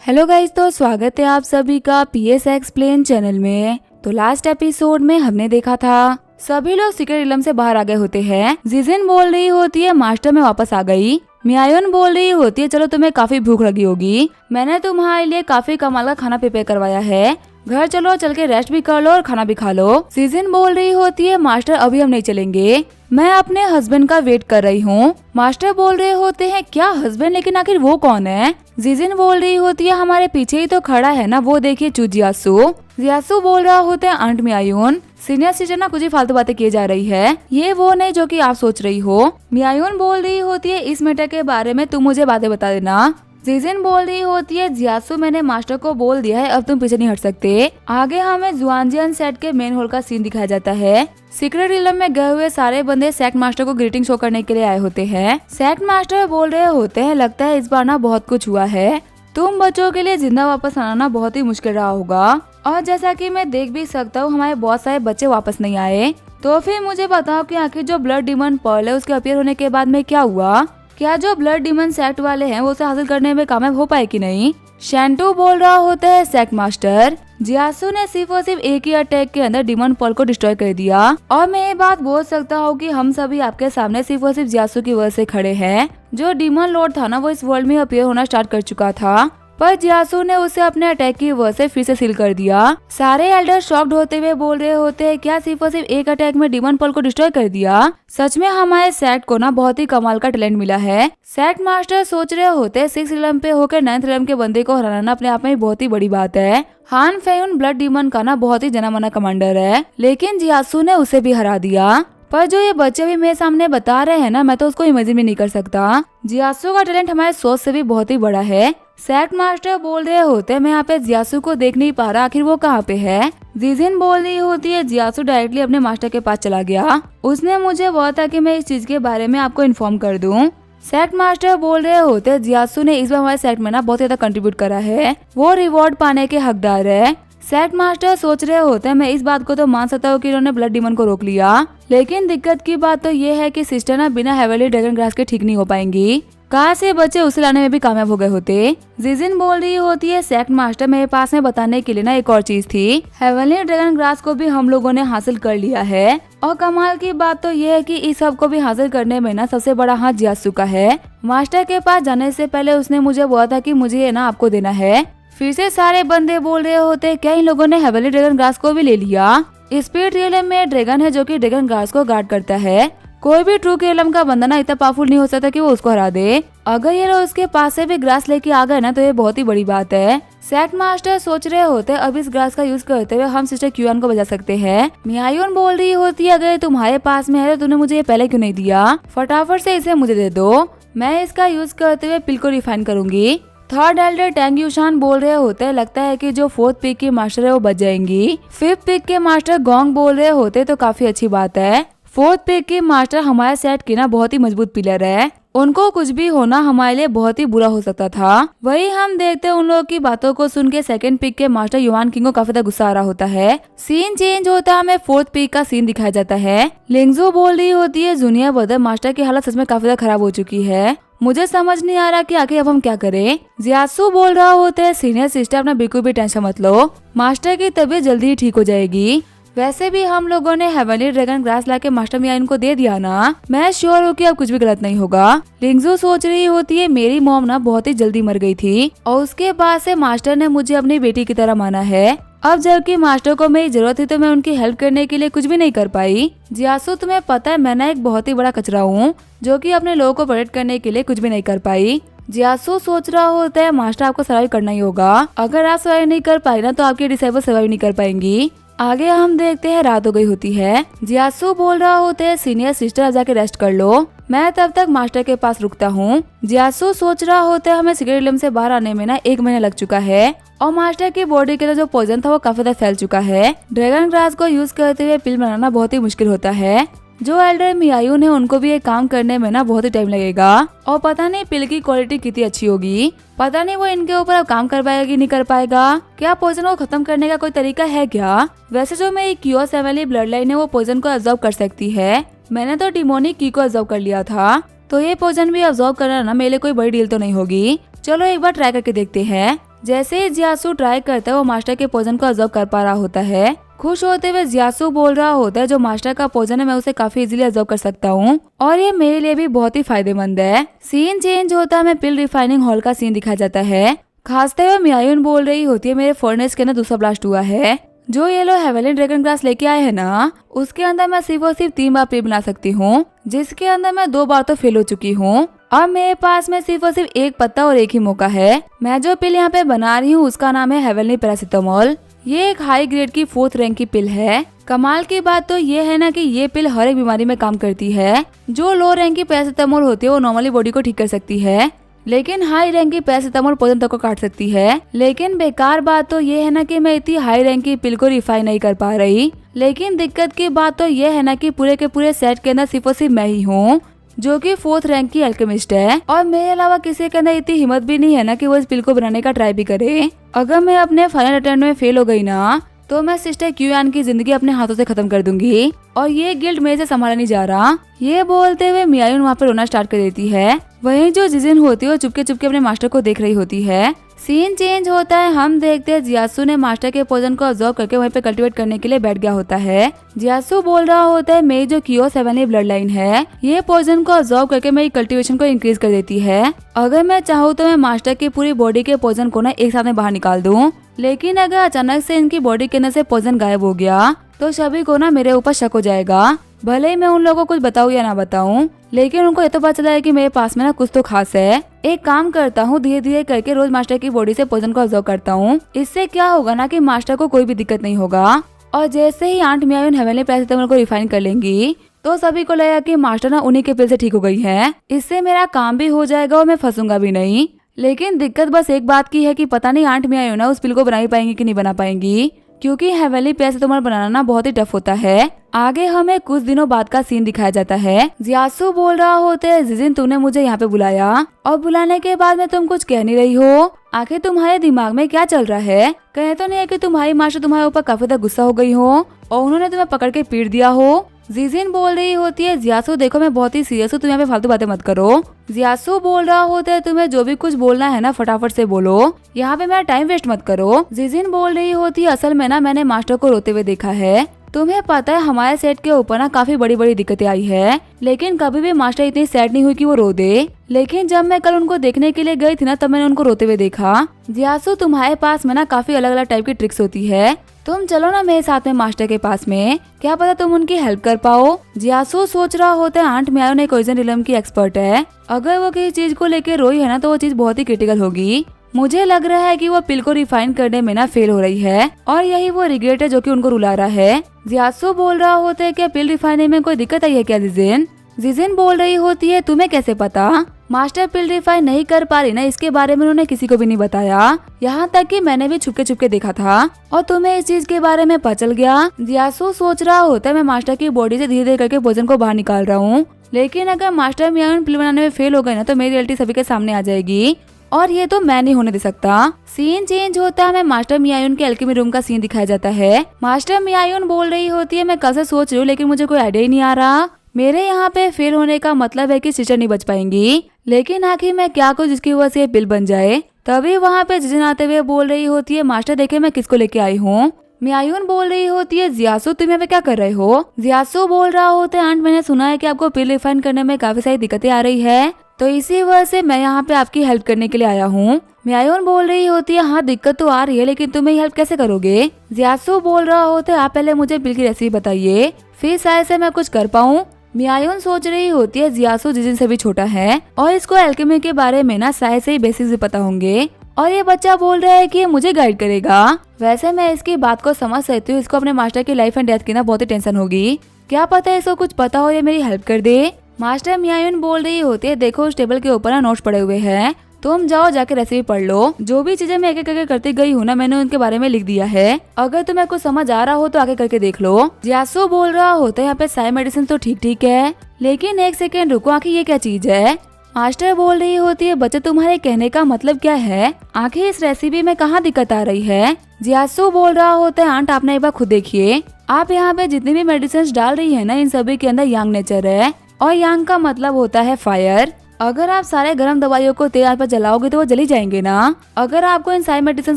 Hello guys, तो स्वागत है आप सभी का पीएस एक्सप्लेन चैनल में। तो लास्ट एपिसोड में हमने देखा था सभी लोग सीक्रेट इलम से बाहर आ गए होते हैं। जिजिन बोल रही होती है मास्टर में वापस आ गई। मियायोन बोल रही होती है चलो तुम्हें काफी भूख लगी होगी, मैंने तुम्हारे लिए काफी कमाल का खाना प्रिपेयर करवाया है, घर चलो, चल के रेस्ट भी कर लो और खाना भी खा लो। जिजिन बोल रही होती है मास्टर अभी हम नहीं चलेंगे, मैं अपने हस्बैंड का वेट कर रही हूँ। मास्टर बोल रहे होते हैं क्या हस्बैंड, लेकिन आखिर वो कौन है? जिजिन बोल रही होती है हमारे पीछे ही तो खड़ा है ना, वो देखिए जियासु। जियासु बोल रहा होता है आंट मियायोन, सीनियर सिस्टर ना कुछ ही फालतू बातें किए जा रही है, ये वो नहीं जो कि आप सोच रही हो। मियायोन बोल रही होती है इस मैटर के बारे में तुम मुझे बातें बता देना। जिजिन बोल रही होती है जियासु मैंने मास्टर को बोल दिया है, अब तुम पीछे नहीं हट सकते। आगे हमें जुआनजियन सेट के मेन हॉल का सीन दिखाया जाता है। सीक्रेट इलम में गए हुए सारे बंदे सेक्ट मास्टर को ग्रीटिंग शो करने के लिए आए होते हैं। सेक्ट मास्टर बोल रहे होते हैं लगता है इस बार ना बहुत कुछ हुआ है, तुम बच्चों के लिए जिंदा वापस आना बहुत ही मुश्किल रहा होगा, और जैसा कि मैं देख भी सकता हूँ हमारे बहुत सारे बच्चे वापस नहीं आए। तो फिर मुझे बताओ कि आखिर जो ब्लड डिमन पर्ल है उसके अपीयर होने के बाद में क्या हुआ, क्या जो ब्लड डिमन सेक्ट वाले हैं वो उसे हासिल करने में कामयाब हो पाए कि नहीं? शैंटू बोल रहा होता है सेक्ट मास्टर जियासु ने सिर्फ और सिर्फ एक ही अटैक के अंदर डिमन पर्ल को डिस्ट्रॉय कर दिया, और मैं ये बात बोल सकता हूँ कि हम सभी आपके सामने सिर्फ और सिर्फ जियासु की वजह से खड़े हैं। जो डिमन लॉर्ड था ना वो इस वर्ल्ड में अपीयर होना स्टार्ट कर चुका था, पर जियासु ने उसे अपने अटैक की वजह से फिर से सील कर दिया। सारे एल्डर शॉक्ड होते हुए बोल रहे होते हैं क्या सिर्फ और सिर्फ एक अटैक में डिमन पर्ल को डिस्ट्रॉय कर दिया? सच में हमारे सेक्ट को ना बहुत ही कमाल का टैलेंट मिला है। सेक्ट मास्टर सोच रहे होते हैं 6 इलम पे होकर 9th इलम के बंदे को हराना अपने आप में बहुत ही बड़ी बात है। हान फेयुन ब्लड डिमन का ना बहुत ही जना माना कमांडर है, लेकिन जियासु ने उसे भी हरा दिया। पर जो ये बच्चे भी मेरे सामने बता रहे हैं ना, मैं तो उसको इमेजिन भी नहीं कर सकता। जियासु का टैलेंट हमारे सोच से भी बहुत ही बड़ा है। सेक्ट मास्टर बोल रहे होते मैं यहाँ पे जियासु को देख नहीं पा रहा, आखिर वो कहाँ पे है? जिजिन बोल रही होती है जियासु डायरेक्टली अपने मास्टर के पास चला गया, उसने मुझे बोला था कि मैं इस चीज के बारे में आपको इन्फॉर्म कर दूं। सेक्ट मास्टर बोल रहे होते जियासु ने इस बार हमारे सेक्ट में ना बहुत ज्यादा कंट्रीब्यूट करा है, वो रिवॉर्ड पाने के हकदार है। सेक्ट मास्टर सोच रहे होते हैं मैं इस बात को तो मान सकता हूँ कि इन्होंने ब्लड डिमन को रोक लिया, लेकिन दिक्कत की बात तो ये है कि सिस्टर ना बिना हेवनली ड्रैगन ग्रास के ठीक नहीं हो पाएंगी, कहाँ से बच्चे उसे लाने में भी कामयाब हो गए होते। जिजिन बोल रही होती है सेक्ट मास्टर मेरे पास में बताने के लिए ना एक और चीज थी, हेवनली ड्रैगन ग्रास को भी हम लोगों ने हासिल कर लिया है, और कमाल की बात तो ये है कि इस सब को भी हासिल करने में ना सबसे बड़ा हाथ जियासु का है। मास्टर के पास जाने से पहले उसने मुझे बोला था कि मुझे ये ना आपको देना है। फिर से सारे बंदे बोल रहे होते क्या इन लोगों ने हेवनली ड्रैगन ग्रास को भी ले लिया? स्पिरिट रियलम में ड्रैगन है जो कि ड्रैगन ग्रास को गार्ड करता है, कोई भी ट्रू रियलम का बंदा ना इतना पावरफुल नहीं हो सकता कि वो उसको हरा दे। अगर ये लोग उसके पास से भी ग्रास लेके आ गए ना तो ये बहुत ही बड़ी बात है। सेक्ट मास्टर सोच रहे होते अब इस ग्रास का यूज करते हुए हम सिस्टर क्यूआन को बचा सकते हैं। मियायोन बोल रही होती है अगर तुम्हारे पास में है तो तूने मुझे ये पहले क्यों नहीं दिया, फटाफट से इसे मुझे दे दो, मैं इसका यूज करते हुए पिल को रिफाइन करूंगी। थर्ड एल्डर टैंग यूशान बोल रहे होते लगता है कि जो 4th पिक की मास्टर है वो बच जाएंगी। 5th पिक के मास्टर गोंग बोल रहे होते तो काफी अच्छी बात है। 4th पिक की मास्टर हमारे सेट की ना बहुत ही मजबूत पिलर है, उनको कुछ भी होना हमारे लिए बहुत ही बुरा हो सकता था। वही हम देखते उन लोगों की बातों को सुन के 2nd पिक के मास्टर युआन किंग को काफी ज्यादा गुस्सा आ रहा होता है। सीन चेंज होता है, हमें 4th पिक का सीन दिखाया जाता है। लिंगजू बोल रही होती है जूनियर ब्रदर मास्टर की हालत सच में काफी ज्यादा खराब हो चुकी है, मुझे समझ नहीं आ रहा कि आखिर अब हम क्या करें। जियासु बोल रहा होता है सीनियर सिस्टर अपना बिल्कुल भी टेंशन मत लो, मास्टर की तबीयत जल्दी ही ठीक हो जाएगी, वैसे भी हम लोगों ने हेवनली ड्रैगन ग्रास लाके मास्टर मियायोन को दे दिया ना, मैं श्योर हूँ कि अब कुछ भी गलत नहीं होगा। लिंगजू सोच रही होती है मेरी मॉम ना बहुत ही जल्दी मर गई थी और उसके बाद से मास्टर ने मुझे अपनी बेटी की तरह माना है, अब जबकि मास्टर को मेरी जरूरत थी तो मैं उनकी हेल्प करने के लिए कुछ भी नहीं कर पाई। जियासु तुम्हें पता है मैं ना एक बहुत ही बड़ा कचरा हूँ जो कि अपने लोगों को प्रोटेक्ट करने के लिए कुछ भी नहीं कर पाई। जियासु सोच रहा होता है मास्टर आपको सर्वाइव करना ही होगा, अगर आप सर्वाइव नहीं कर पाए ना तो आपके डिसाइबल सर्वाइव नहीं कर पाएंगी। आगे हम देखते हैं रात हो गई होती है। जियासु बोल रहा होता है सीनियर सिस्टर जाके रेस्ट कर लो, मैं तब तक मास्टर के पास रुकता हूँ। जियासु सोच रहा होता है हमें सीक्रेट इलम से बाहर आने में ना 1 महीना लग चुका है और मास्टर की बॉडी के अंदर जो पॉइजन था वो काफी ज्यादा फैल चुका है। ड्रैगन ग्रास को यूज करते हुए पिल बनाना बहुत ही मुश्किल होता है, जो एल्डर मियायोन है उनको भी ये काम करने में ना बहुत ही टाइम लगेगा, और पता नहीं पिल की क्वालिटी कितनी अच्छी होगी, पता नहीं वो इनके ऊपर अब काम कर पाएगा कि नहीं कर पाएगा, क्या पॉइजन को खत्म करने का कोई तरीका है क्या? वैसे जो मेरी क्यूओस फैमिली ब्लड लाइन है वो पॉइजन को अब्जॉर्ब कर सकती है, मैंने तो डिमोनिक की को अब्जॉर्ब कर लिया था, तो ये पॉइजन भी अब्जॉर्ब करना ना मेरे लिए कोई बड़ी डील तो नहीं होगी, चलो एक बार ट्राई करके देखते हैं। जैसे ही जियासु ट्राई करता है वो मास्टर के पोजन को ऑब्जर्व कर पा रहा होता है। खुश होते हुए जियासु बोल रहा होता है जो मास्टर का पोजन है मैं उसे काफी इजीली ऑब्जर्व कर सकता हूँ और ये मेरे लिए भी बहुत ही फायदेमंद है। सीन चेंज होता है, हमें पिल रिफाइनिंग हॉल का सीन दिखाया जाता है। खासते हुए मियायुन बोल रही होती है मेरे फर्नेस के अंदर दूसरा ब्लास्ट हुआ है। जो ये लोग हेवनली ड्रैगन ग्रास लेके आए हैं ना, उसके अंदर मैं सिर्फ और सिर्फ 3 बार पिल बना सकती हूँ, जिसके अंदर मैं 2 बार तो फेल हो चुकी हूँ। अब मेरे पास में सिर्फ और सिर्फ 1 पत्ता और 1 ही मौका है। मैं जो पिल यहाँ पे बना रही हूँ उसका नाम है हेवनली पैरासिटामोल। ये एक हाई ग्रेड की 4th रैंक की पिल है। कमाल की बात तो ये है ना कि ये पिल हर एक बीमारी में काम करती है। जो लो रैंक की पैरासिटामोल होती है वो नॉर्मली बॉडी को ठीक कर सकती है, लेकिन हाई रैंक की पैरासिटामोल पोजन तक को काट सकती है। लेकिन बेकार बात तो ये है ना कि मैं इतनी हाई रैंक की पिल को रिफाइन नहीं कर पा रही। लेकिन दिक्कत की बात तो ये है ना कि पूरे के पूरे सेट के अंदर सिर्फ और सिर्फ मैं ही हूँ जो कि 4th रैंक की अल्केमिस्ट है और मेरे अलावा किसी के अंदर इतनी हिम्मत भी नहीं है ना कि वो इस पिल को बनाने का ट्राई भी करे। अगर मैं अपने फाइनल अटेम्प्ट में फेल हो गई ना तो मैं सिस्टर क्यूआन की जिंदगी अपने हाथों से खत्म कर दूंगी और ये गिल्ड मेरे से संभाला नहीं जा रहा। ये बोलते हुए मियायुन वहाँ पे रोना स्टार्ट कर देती है। वहीं जो जिजिन होती है वो चुपके चुपके अपने मास्टर को देख रही होती है। सीन चेंज होता है, हम देखते हैं जियासु ने मास्टर के पोजन को ऑब्जर्व करके वहीं पे कल्टीवेट करने के लिए बैठ गया होता है। जियासु बोल रहा होता है मेरी जो कियोस हेवनली ब्लड लाइन है ये पोजन को ऑब्जर्व करके मेरी कल्टीवेशन को इंक्रीज कर देती है। अगर मैं चाहूँ तो मैं मास्टर की पूरी बॉडी के पोजन को ना एक साथ में बाहर निकाल दूं, लेकिन अगर अचानक से इनकी बॉडी के अंदर से पोजन गायब हो गया तो सभी को ना मेरे ऊपर शक हो जाएगा। भले ही मैं उन लोगों को कुछ बताऊं या ना बताऊं, लेकिन उनको ये तो पता चला है कि मेरे पास में ना कुछ तो खास है। एक काम करता हूँ, धीरे धीरे करके रोज मास्टर की बॉडी से पोजन को ऑब्जर्व करता हूँ। इससे क्या होगा ना कि मास्टर को कोई भी दिक्कत नहीं होगा और जैसे ही आंट मियायुन हेवनली पैरासिटामोल को रिफाइन कर लेंगी तो सभी को लगेगा कि मास्टर ना उन्हीं के पिल से ठीक हो गई है। इससे मेरा काम भी हो जाएगा और मैं फंसूंगा भी नहीं। लेकिन दिक्कत बस एक बात की है कि पता नहीं आंट मियायुन ना उस पिल को बना ही पाएंगी कि नहीं बना पाएंगी, क्योंकि हेवनली पैरासिटामोल बनाना ना बहुत ही टफ होता है। आगे हमें कुछ दिनों बाद का सीन दिखाया जाता है। जियासु बोल रहा होता है जिजिन तुमने मुझे यहाँ पे बुलाया और बुलाने के बाद में तुम कुछ कह नहीं रही हो। आखिर तुम्हारे दिमाग में क्या चल रहा है? कहे तो नहीं है कि तुम्हारी मास्टर तुम्हारे ऊपर काफी ज्यादा गुस्सा हो गई हो और उन्होंने तुम्हें पकड़ के पीट दिया हो। जिजिन बोल रही होती है जियासु देखो मैं बहुत ही सीरियस हूँ, तुम यहाँ पे फालतू बातें मत करो। जियासु बोल रहा होता है तुम्हें जो भी कुछ बोलना है ना फटाफट से बोलो, यहाँ पे मेरा टाइम वेस्ट मत करो। जिजिन बोल रही होती है असल में ना मैंने मास्टर को रोते हुए देखा है। तुम्हें पता है हमारे सेट के ऊपर ना काफी बड़ी बड़ी दिक्कतें आई है, लेकिन कभी भी मास्टर इतनी सैड नहीं हुई कि वो रो दे। लेकिन जब मैं कल उनको देखने के लिए गई थी ना तब मैंने उनको रोते हुए देखा। जियासु तुम्हारे पास में ना काफी अलग अलग टाइप की ट्रिक्स होती है, तुम चलो ना मेरे साथ में मास्टर के पास में, क्या पता तुम उनकी हेल्प कर पाओ। जियासु सोच रहा होता है आंट मियायुन एक ओरिजिन रिलम की एक्सपर्ट है, अगर वो किसी चीज को लेकर रोई है ना तो वो चीज बहुत ही क्रिटिकल होगी। मुझे लग रहा है कि वो पिल को रिफाइन करने में ना फेल हो रही है और यही वो रिग्रेट है जो कि उनको रुला रहा है। जियासु बोल रहा होता है क्या पिल रिफाइनिंग में कोई दिक्कत आई है क्या जिजिन? जिजिन बोल रही होती है तुम्हें कैसे पता? मास्टर पिल रिफाइन नहीं कर पा रही ना इसके बारे में उन्होंने किसी को भी नहीं बताया, यहाँ तक कि मैंने भी छुपके छुपके देखा था और तुम्हें इस चीज के बारे में पता चल गया। जियासु सोच रहा होता है मैं मास्टर की बॉडी से धीरे धीरे करके पोजन को बाहर निकाल रहा हूँ, लेकिन अगर मास्टर मियायुन पिल बनाने में फेल हो गए ना तो मेरी रियलिटी सभी के सामने आ जाएगी और ये तो मैं नहीं होने दे सकता। सीन चेंज होता है, हमें मास्टर मियायुन के अल्केमी रूम का सीन दिखाया जाता है। मास्टर मियायुन बोल रही होती है मैं कल से सोच रही हूँ लेकिन मुझे कोई आइडिया ही नहीं आ रहा। मेरे यहाँ पे फेल होने का मतलब है कि सिस्टर नहीं बच पाएंगी, लेकिन आखिर मैं क्या करूँ जिसकी वजह से ये पिल बन जाए। तभी वहाँ पे जिजिन आते हुए बोल रही होती है मास्टर देखे मैं किसको लेके आई हूँ। मियायुन बोल रही होती है जियासु तुम यहाँ पे क्या कर रहे हो? जियासु बोल रहा होता है आंट मैंने सुना है कि आपको पिल रिफाइन करने में काफी सारी दिक्कतें आ रही है, तो इसी वजह से मैं यहाँ पे आपकी हेल्प करने के लिए आया हूँ। मियायुन बोल रही होती है हाँ दिक्कत तो आ रही है लेकिन तुम्हें हेल्प कैसे करोगे? जियासु बोल रहा होता है आप पहले मुझे पिल की रेसिपी बताइए फिर शायद से मैं कुछ कर पाऊँ। मियायुन सोच रही होती है जियासु जिजिन से भी छोटा है और इसको एल्केमी के बारे में ना शायद से ही बेसिक्स भी पता होंगे और ये बच्चा बोल रहा है कि ये मुझे गाइड करेगा। वैसे मैं इसकी बात को समझ सकती हूँ, इसको अपने मास्टर की लाइफ एंड डेथ की ना बहुत ही टेंशन होगी, क्या पता है इसको कुछ पता हो या मेरी हेल्प कर दे। मास्टर मियायुन बोल रही होती है देखो उस टेबल के ऊपर ना नोट्स पड़े हुए हैं, तुम जाओ जाके रेसिपी पढ़ लो, जो भी चीजें मैं एक एक करके करती गई हूँ ना मैंने उनके बारे में लिख दिया है, अगर तुम्हें कुछ समझ आ रहा हो तो आगे करके देख लो। जियासु बोल रहा होता है यहाँ पे सारी मेडिसिन तो ठीक ठीक है लेकिन एक सेकेंड रुको आखिर ये क्या चीज है? मास्टर बोल रही होती है बच्चे तुम्हारे कहने का मतलब क्या है? आखिर इस रेसिपी में कहाँ दिक्कत आ रही है? जियासु बोल रहा होता है आंट आपने एक बार खुद देखिए, आप यहाँ पे जितनी भी मेडिसिन डाल रही है ना इन सभी के अंदर यांग नेचर है और यांग का मतलब होता है फायर। अगर आप सारे गर्म दवाइयों को तेज आंच पर जलाओगे तो वो जली जाएंगे ना। अगर आपको इन सारे मेडिसिन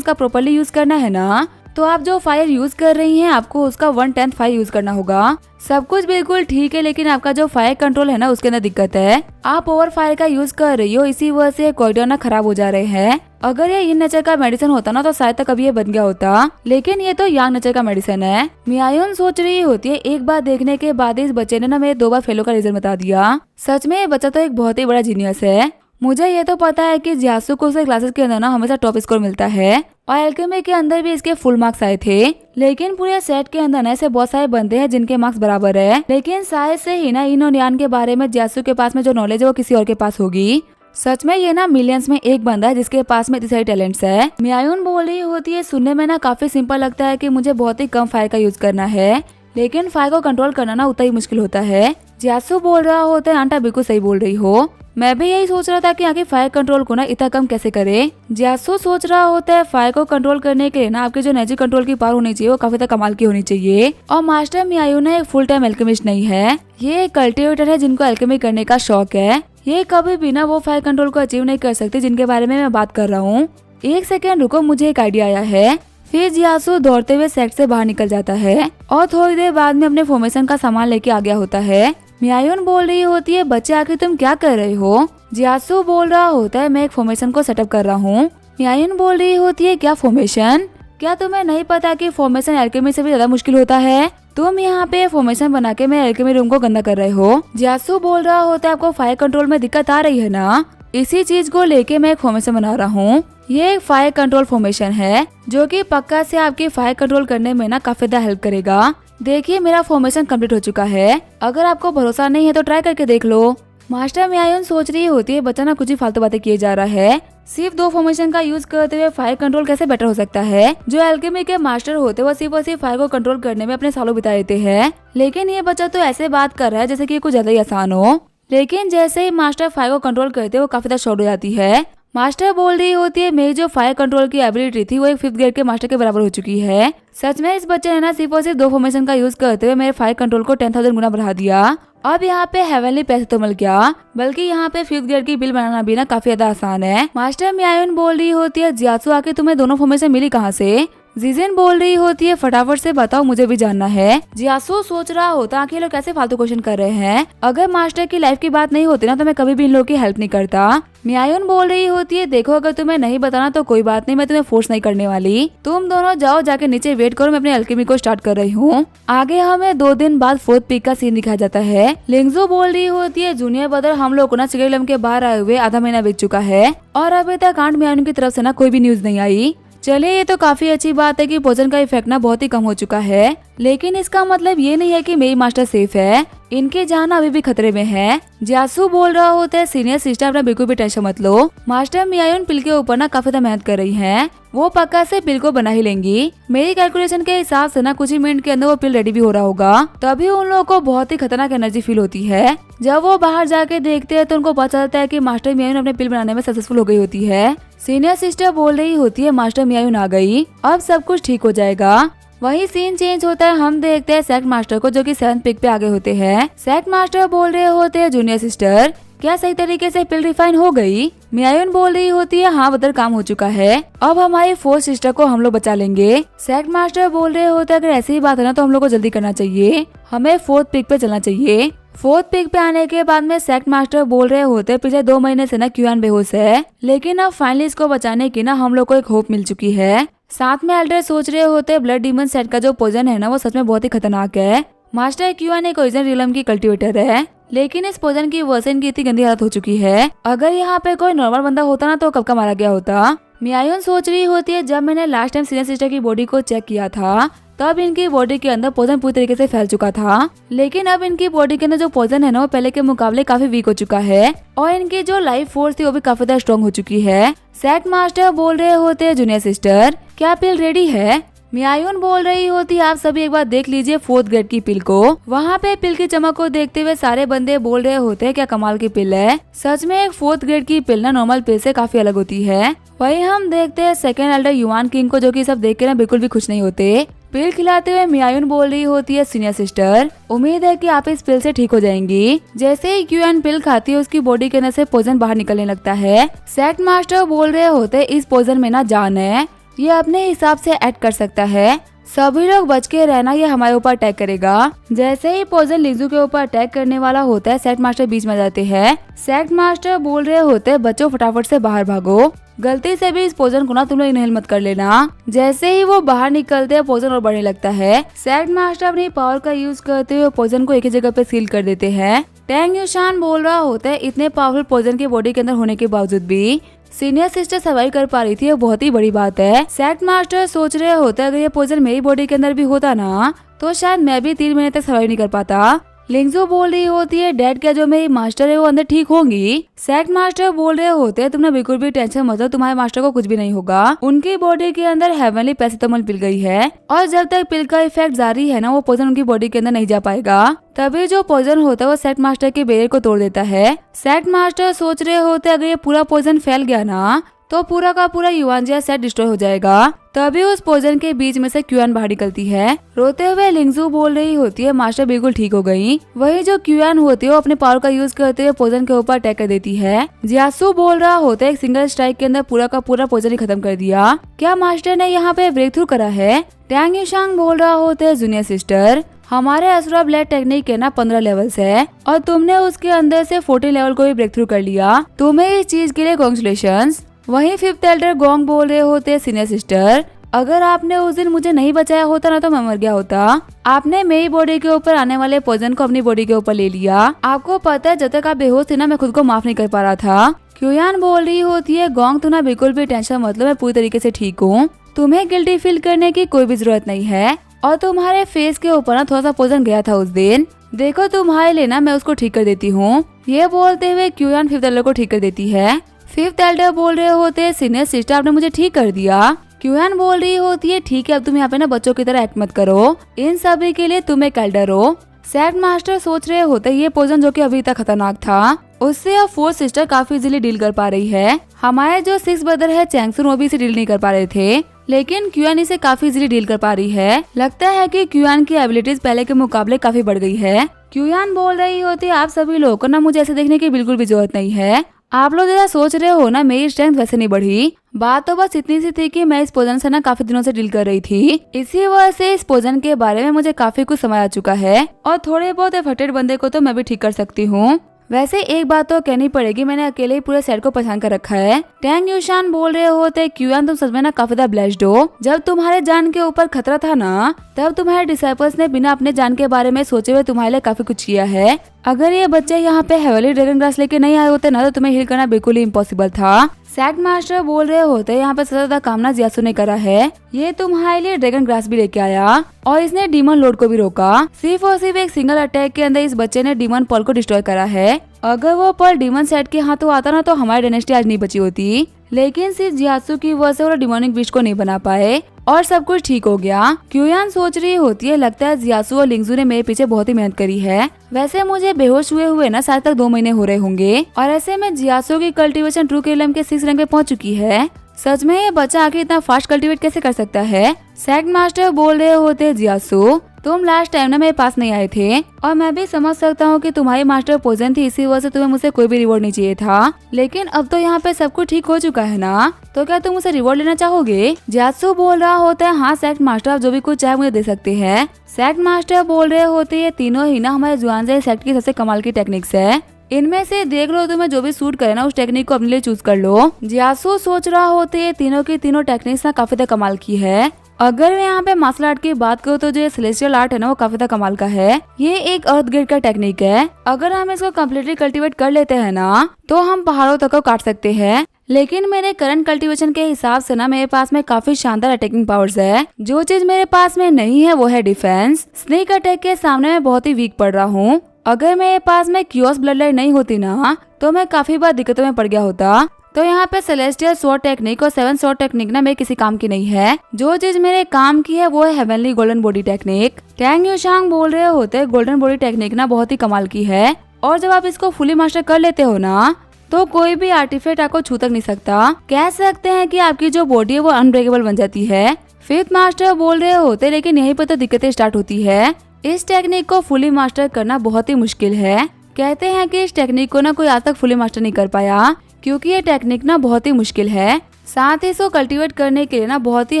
का प्रॉपर्ली यूज करना है ना, तो आप जो फायर यूज कर रही हैं आपको उसका 1/10 फायर यूज करना होगा। सब कुछ बिल्कुल ठीक है, लेकिन आपका जो फायर कंट्रोल है ना उसके अंदर दिक्कत है। आप ओवर फायर का यूज कर रही हो, इसी वजह से कॉरिडोर ना खराब हो जा रहे हैं। अगर ये इन नेचर का मेडिसिन होता ना तो शायद तक अभी ये बन गया होता, लेकिन ये तो यांग नेचर का मेडिसिन है। मियायुन सोच रही होती है एक बार देखने के बाद इस बच्चे ने ना मेरे 2 बार फेलो का रीजन बता दिया। सच में ये बच्चा तो एक बहुत ही बड़ा जीनियस है। मुझे ये तो पता है कि जियासु को उसके क्लासेस के अंदर ना हमेशा टॉप स्कोर मिलता है और एल्केमी के अंदर भी इसके फुल मार्क्स आए थे, लेकिन पूरे सेट के अंदर ऐसे बहुत सारे बंदे हैं जिनके मार्क्स बराबर है। लेकिन शायद से ही ना इन और यान के बारे में जियासु के पास में जो नॉलेज है वो किसी और के पास होगी। सच में ये ना मिलियंस में एक बंदा है जिसके पास में इतनी सारी टैलेंट्स है। मियायुन बोल रही होती है सुनने में ना काफी सिंपल लगता है कि मुझे बहुत ही कम फायर का यूज करना है, लेकिन फायर को कंट्रोल करना ना उतना ही मुश्किल होता है। जियासु बोल रहा होता है आंटा बिल्कुल सही बोल रही हो, मैं भी यही सोच रहा था कि आखिर फायर कंट्रोल को ना इतना कम कैसे करे। जियासु सोच रहा होता है फायर को कंट्रोल करने के लिए ना आपके जो एनर्जी कंट्रोल की पावर होनी चाहिए वो काफी तक कमाल की होनी चाहिए। और मास्टर मियायुन एक फुल टाइम एल्केमिस्ट नहीं है, ये एक कल्टिवेटर है जिनको एल्केमी करने का शौक है। ये कभी भी ना वो फायर कंट्रोल को अचीव नहीं कर सकते जिनके बारे में मैं बात कर रहा हूँ। एक सेकेंड रुको, मुझे एक आइडिया आया है। फिर जियासु दौड़ते हुए सेट से बाहर निकल जाता है और थोड़ी देर बाद में अपने फॉर्मेशन का सामान लेके आ गया होता है। मियायुन बोल रही होती है बच्चे आखिर तुम क्या कर रहे हो। जियासु बोल रहा होता है मैं एक फॉर्मेशन को सेटअप कर रहा हूँ। मियायुन बोल रही होती है क्या फॉर्मेशन, क्या तुम्हें नहीं पता कि फॉर्मेशन एल्केमी से भी ज्यादा मुश्किल होता है। तुम यहाँ पे फॉर्मेशन बना के मेरे एल्केमी रूम को गंदा कर रहे हो। जियासु बोल रहा होता है आपको फायर कंट्रोल में दिक्कत आ रही है ना, इसी चीज को लेके मैं एक फॉर्मेशन बना रहा हूँ। ये एक फायर कंट्रोल फॉर्मेशन है जो कि पक्का से आपकी फायर कंट्रोल करने में ना काफी ज्यादा हेल्प करेगा। देखिए मेरा फॉर्मेशन कंप्लीट हो चुका है, अगर आपको भरोसा नहीं है तो ट्राई करके देख लो। मास्टर मियायुन सोच रही होती है बच्चा ना कुछ ही फालतू बातें किए जा रहा है, सिर्फ 2 फॉर्मेशन का यूज करते हुए फायर कंट्रोल कैसे बेटर हो सकता है। जो एल्केमी के मास्टर होते वो सिर्फ फायर को कंट्रोल करने में अपने सालों बिता देते हैं, लेकिन ये बच्चा तो ऐसे बात कर रहा है जैसे कि कुछ ज्यादा ही आसान हो। लेकिन जैसे ही मास्टर फायर को कंट्रोल करते वो काफी ज्यादा शॉर्ट हो जाती है। मास्टर बोल रही होती है मेरी जो फायर कंट्रोल की एबिलिटी थी वो एक 5th ग्रेड के मास्टर के बराबर हो चुकी है। सच में इस बच्चे ने ना सिर्फ और सिर्फ 2 फॉर्मेशन का यूज करते हुए मेरे फायर कंट्रोल को 10,000 गुना बढ़ा दिया। अब यहाँ पे हेवनली पैसे तो मिल गया, बल्कि यहाँ पे 5th ग्रेड की बिल बनाना भी ना काफी ज्यादा आसान है। मास्टर मियायुन बोल रही होती है जियासु आके तुम्हें दोनों फॉर्मेशन मिली कहाँ से। जिजिन बोल रही होती है फटाफट से बताओ मुझे भी जानना है। जियासु सोच रहा होता कि ये लोग कैसे फालतू क्वेश्चन कर रहे हैं, अगर मास्टर की लाइफ की बात नहीं होती ना तो मैं कभी भी इन लोगों की हेल्प नहीं करता। मियायुन बोल रही होती है देखो अगर तुम्हें नहीं बताना तो कोई बात नहीं, मैं तुम्हें फोर्स नहीं करने वाली, तुम दोनों जाओ जाके नीचे वेट करो, मैं अपने एल्केमी को स्टार्ट कर रही हूँ। आगे हमें 2 दिन बाद 4th पीक का सीन दिखाया जाता है। लिंगजो बोल रही होती है जूनियर ब्रदर हम लोग को ना सिगरेट लम के बाहर आए हुए आधा महीना बीत चुका है और अभी तक आंट मियायुन की तरफ से ना कोई भी न्यूज नहीं आई। चलिए ये तो काफी अच्छी बात है कि पोजन का इफेक्ट ना बहुत ही कम हो चुका है, लेकिन इसका मतलब ये नहीं है कि मेरी मास्टर सेफ है, इनकी जान अभी भी खतरे में है। जियासु बोल रहा होता है सीनियर सिस्टर अपना बिल्कुल भी टेंशन मत लो, मास्टर मियायुन पिल के ऊपर ना काफी ज्यादा मेहनत कर रही हैं, वो पक्का से पिल को बना ही लेंगी। मेरी कैलकुलेशन के हिसाब से ना कुछ ही मिनट के अंदर वो पिल रेडी भी हो रहा होगा, तभी उन लोगों को बहुत ही खतरनाक एनर्जी फील होती है। जब वो बाहर जाके देखते हैं तो उनको पता चलता है कि मास्टर मियायुन अपने पिल बनाने में सक्सेसफुल हो गई होती है। सीनियर सिस्टर बोल रही होती है मास्टर मियायुन आ गई, अब सब कुछ ठीक हो जाएगा। वही सीन चेंज होता है, हम देखते हैं सेक्ट मास्टर को जो कि 7th पिक पे आगे होते हैं। सेक्ट मास्टर बोल रहे होते हैं जूनियर सिस्टर क्या सही तरीके से पिल रिफाइन हो गई। मियायुन बोल रही होती है हाँ बदर काम हो चुका है, अब हमारी 4th सिस्टर को हम लोग बचा लेंगे। सेक्ट मास्टर बोल रहे होते हैं अगर ऐसी ही बात है ना तो हम लोग को जल्दी करना चाहिए, हमें 4th पिक पे चलना चाहिए। 4th पिक पे आने के बाद में सेक्ट मास्टर बोल रहे होते पिछले 2 महीने से ना क्यूआन बेहोश है, लेकिन अब फाइनली इसको बचाने की ना हम लोग को एक होप मिल चुकी है। साथ में एल्डर सोच रहे होते ब्लड डीमन सेट का जो पोजन है ना वो सच में बहुत ही खतरनाक है। मास्टर क्यूआन एक ओरिजिनल रिलम की कल्टिवेटर है, लेकिन इस पोजन की वर्जन की इतनी गंदी हालत हो चुकी है, अगर यहाँ पे कोई नॉर्मल बंदा होता ना तो कब का मारा गया होता। मियायुन सोच रही होती है जब मैंने लास्ट टाइम सीनियर सिस्टर की बॉडी को चेक किया था तब इनकी बॉडी के अंदर पोजन पूरी तरीके से फैल चुका था, लेकिन अब इनकी बॉडी के अंदर जो पोजन है ना वो पहले के मुकाबले काफी वीक हो चुका है और इनकी जो लाइफ फोर्स थी वो भी काफी ज्यादा स्ट्रॉन्ग हो चुकी है। सेक्ट मास्टर बोल रहे होते हैं जूनियर सिस्टर क्या पिल रेडी है। मियायुन बोल रही होती आप सभी एक बार देख लीजिए 4th ग्रेड की पिल को। वहाँ पे पिल की चमक को देखते हुए सारे बंदे बोल रहे होते हैं क्या कमाल की पिल है। सच में एक 4th ग्रेड की पिल ना नॉर्मल पिल से काफी अलग होती है। वही हम देखते हैं सेकेंड एल्डर युआन किंग को, जो कि सब देख के ना बिल्कुल भी खुश नहीं होते। पिल खिलाते हुए मियायुन बोल रही होती है सीनियर सिस्टर, उम्मीद है कि आप इस पिल से ठीक हो जाएंगी। जैसे ही क्यूएन पिल खाती है उसकी बॉडी के अंदर से पॉइजन बाहर निकलने लगता है। सेक्ट मास्टर बोल रहे होते इस पॉइजन में ना जान है, ये अपने हिसाब से ऐड कर सकता है, सभी लोग बच के रहना, ये हमारे ऊपर अटैक करेगा। जैसे ही पॉइजन लिंगजू के ऊपर अटैक करने वाला होता है सेक्ट मास्टर बीच में जाते हैं। सेक्ट मास्टर बोल रहे होते हैं बच्चों फटाफट से बाहर भागो, गलती से भी इस पॉइजन को ना तुम लोग इनहेल मत कर लेना। जैसे ही वो बाहर निकलते हैं पॉइजन और बढ़ने लगता है। सेक्ट मास्टर अपनी पावर का यूज करते हुए पॉइजन को एक ही जगह पे सील कर देते हैं। टैंग यूशान बोल रहा होता है इतने पावरफुल पॉइजन के बॉडी के अंदर होने के बावजूद भी सीनियर सिस्टर सर्वाइव कर पा रही थी, ये बहुत ही बड़ी बात है। सेक्ट मास्टर सोच रहे होते अगर ये पॉइजन मेरी बॉडी के अंदर भी होता ना तो शायद मैं भी 3 महीने तक सर्वाइव नहीं कर पाता। लिंगजू बोल रही होती है डैड क्या जो मेरी मास्टर है वो अंदर ठीक होंगी। सेक्ट मास्टर बोल रहे होते हैं तुमने बिल्कुल भी टेंशन मत लो, तुम्हारे मास्टर को कुछ भी नहीं होगा, उनकी बॉडी के अंदर हेवनली पैरासिटामोल पिल गई है और जब तक पिल का इफेक्ट जारी है ना वो पॉइजन उनकी बॉडी के अंदर नहीं जा पाएगा। तभी जो पॉइजन होता है वो सेक्ट मास्टर के बैरियर को तोड़ देता है। सेक्ट मास्टर सोच रहे होते अगर ये पूरा पॉइजन फैल गया ना तो पूरा का पूरा युआनजिया सेट डिस्ट्रॉय हो जाएगा। तभी उस पॉइजन के बीच में से क्यूआन बाहर निकलती है। रोते हुए लिंगजू बोल रही होती है मास्टर बिल्कुल ठीक हो गई। वही जो क्यूआन होती है वो अपने पावर का यूज करते हुए पॉइजन के ऊपर अटैक कर देती है। जियासु बोल रहा होता है एक सिंगल स्ट्राइक के अंदर पूरा का पूरा पॉइजन ही खत्म कर दिया, क्या मास्टर ने यहाँ पे ब्रेक थ्रू करा है। टैंग यूशांग बोल रहा होता है जूनियर सिस्टर हमारे असुरा ब्लेड टेक्निक के ना 15 लेवल्स है और तुमने उसके अंदर से 40 लेवल को भी ब्रेक थ्रू कर लिया, तुम्हें इस चीज के लिए कांग्रेचुलेशंस। वहीं 5th एल्डर गोंग बोल रहे होते हैं सीनियर सिस्टर अगर आपने उस दिन मुझे नहीं बचाया होता ना तो मैं मर गया होता। आपने मेरी बॉडी के ऊपर आने वाले पॉइजन को अपनी बॉडी के ऊपर ले लिया। आपको पता है जब तक आप बेहोश थे ना मैं खुद को माफ नहीं कर पा रहा था। क्यूयान बोल रही होती है गोंग तू ना बिल्कुल भी टेंशन मतलब मैं पूरी तरीके से ठीक हूँ, तुम्हें गिल्टी फील करने की कोई भी जरूरत नहीं है और तुम्हारे फेस के ऊपर ना थोड़ा सा पॉइजन गया था उस दिन, देखो तुम्हारे लिए ना मैं उसको ठीक कर देती हूँ। ये बोलते हुए क्यूयान 5th एल्डर को ठीक कर देती है। 5th एल्डर बोल रहे होते हैं सीनियर सिस्टर आपने मुझे ठीक कर दिया। क्यूआन बोल रही होती है ठीक है अब तुम यहाँ पे ना बच्चों की तरह एक्ट मत करो, इन सभी के लिए तुम एक एल्डर हो। सेक्ट मास्टर सोच रहे होते ये पॉइजन जो कि अभी तक खतरनाक था उससे अब 4th सिस्टर काफी इजीली डील कर पा रही है। हमारे जो 6th ब्रदर है चैंगसुन वो भी इसे डील नहीं कर पा रहे थे, लेकिन क्यूआन इसे काफी इजीली डील कर पा रही है। लगता है कि क्यूआन की एबिलिटीज पहले के मुकाबले काफी बढ़ गई है। क्यूआन बोल रही होती आप सभी लोगों को ना मुझे ऐसे देखने की बिल्कुल भी जरूरत नहीं है, आप लोग जरा सोच रहे हो ना मेरी स्ट्रेंथ वैसे नहीं बढ़ी, बात तो बस इतनी सी थी कि मैं इस पॉइजन से ना काफी दिनों से डील कर रही थी, इसी वजह से इस पॉइजन के बारे में मुझे काफी कुछ समझ आ चुका है और थोड़े बहुत अफेक्टेड बंदे को तो मैं भी ठीक कर सकती हूँ। वैसे एक बात तो कहनी पड़ेगी मैंने अकेले ही पूरे सेट को पहचान कर रखा है। टैंग यूशान बोल रहे होते क्यूआन तुम सच में ना काफी ज्यादा ब्लेस्ड हो, जब तुम्हारे जान के ऊपर खतरा था ना तब तुम्हारे डिसाइपल्स ने बिना अपने जान के बारे में सोचे हुए तुम्हारे लिए काफी कुछ किया है। अगर ये बच्चे यहाँ पे हेवनली ड्रैगन ग्रास लेके नहीं आए होते ना तो तुम्हें हील करना बिल्कुल ही इम्पॉसिबल था। सेक्ट मास्टर बोल रहे होते यहाँ पे सबसे ज्यादा काम ना जियासु ने करा है, ये तुम्हारे लिए ड्रैगन ग्रास भी लेके आया और इसने डीमन लॉर्ड को भी रोका। सिर्फ और सिर्फ एक सिंगल अटैक के अंदर इस बच्चे ने डीमन पॉल को डिस्ट्रॉय करा है। अगर वो पॉल डीमन सेट के हाथों आता ना तो हमारी डायनेस्टी आज नहीं बची होती, लेकिन सिर्फ जियासु की वजह से वो डिमोनिक बीस्ट को नहीं बना पाए और सब कुछ ठीक हो गया। क्यूआन सोच रही होती है लगता है जियासु और लिंगजू ने मेरे पीछे बहुत ही मेहनत करी है, वैसे मुझे बेहोश हुए ना शायद तक 2 महीने हो रहे होंगे और ऐसे में जियासु की कल्टीवेशन ट्रू किलम के 6 रैंक पे पहुंच चुकी है। सच में ये बच्चा आखिर इतना फास्ट कल्टीवेट कैसे कर सकता है। सेक्ट मास्टर बोल रहे होते जियासु तुम लास्ट टाइम ना मेरे पास नहीं आए थे और मैं भी समझ सकता हूँ कि तुम्हारी मास्टर पॉइजन थी, इसी वजह से तुम्हें मुझसे कोई भी रिवॉर्ड नहीं चाहिए था, लेकिन अब तो यहाँ पे सब कुछ ठीक हो चुका है ना, तो क्या तुम मुझसे रिवॉर्ड लेना चाहोगे। जियासु बोल रहा होता है हाँ सेक्ट मास्टर आप जो भी कुछ चाहे मुझे दे सकते हैं। सेक्ट मास्टर बोल रहे होते ये तीनों ही ना हमारे जुआनजे सेक्ट की सबसे कमाल की टेक्निक्स है, इनमें से देख लो तुम्हें जो भी सूट करे ना उस टेक्निक को अपने लिए चूज कर लो। जियासु सोच रहा होते ये तीनों की तीनों टेक्निक्स ना काफी ज्यादा कमाल की है। अगर मैं यहाँ पे मार्शल आर्ट की बात करूँ तो जो ये सेलेस्टियल आर्ट है ना वो काफी ज्यादा कमाल का है। ये एक अर्थ ग्रेड का टेक्निक है, अगर हम इसको कम्प्लीटली कल्टीवेट कर लेते हैं ना तो हम पहाड़ों तक को काट सकते हैं, लेकिन मेरे करंट कल्टीवेशन के हिसाब से ना मेरे पास में काफी शानदार अटैकिंग पावर्स है। जो चीज मेरे पास में नहीं है वो है डिफेंस। स्नेक अटैक के सामने मैं बहुत ही वीक पड़ रहा हूँ। अगर मेरे पास में क्यूओस ब्लड लाइन नहीं होती ना तो मैं काफी बार दिक्कतों में पड़ गया होता। तो यहाँ पे सेलेस्टियल स्वॉर्ड टेक्निक और 7 स्वॉर्ड टेक्निक ना मेरे किसी काम की नहीं है। जो चीज मेरे काम की है वो है heavenly golden body technique. Tang Yushang बोल रहे होते गोल्डन बॉडी टेक्निक ना बहुत ही कमाल की है और जब आप इसको फुली मास्टर कर लेते हो ना तो कोई भी आर्टिफैक्ट आपको छू तक नहीं सकता। कह सकते हैं कि आपकी जो बॉडी है वो अनब्रेकेबल बन जाती है। 5th मास्टर बोल रहे होते लेकिन यहीं पर तो दिक्कतें स्टार्ट होती है। इस टेक्निक को फुली मास्टर करना बहुत ही मुश्किल है। कहते हैं कि इस टेक्निक को ना कोई आज तक फुली मास्टर नहीं कर पाया क्योंकि ये टेक्निक ना बहुत ही मुश्किल है। साथ ही इसको कल्टीवेट करने के लिए ना बहुत ही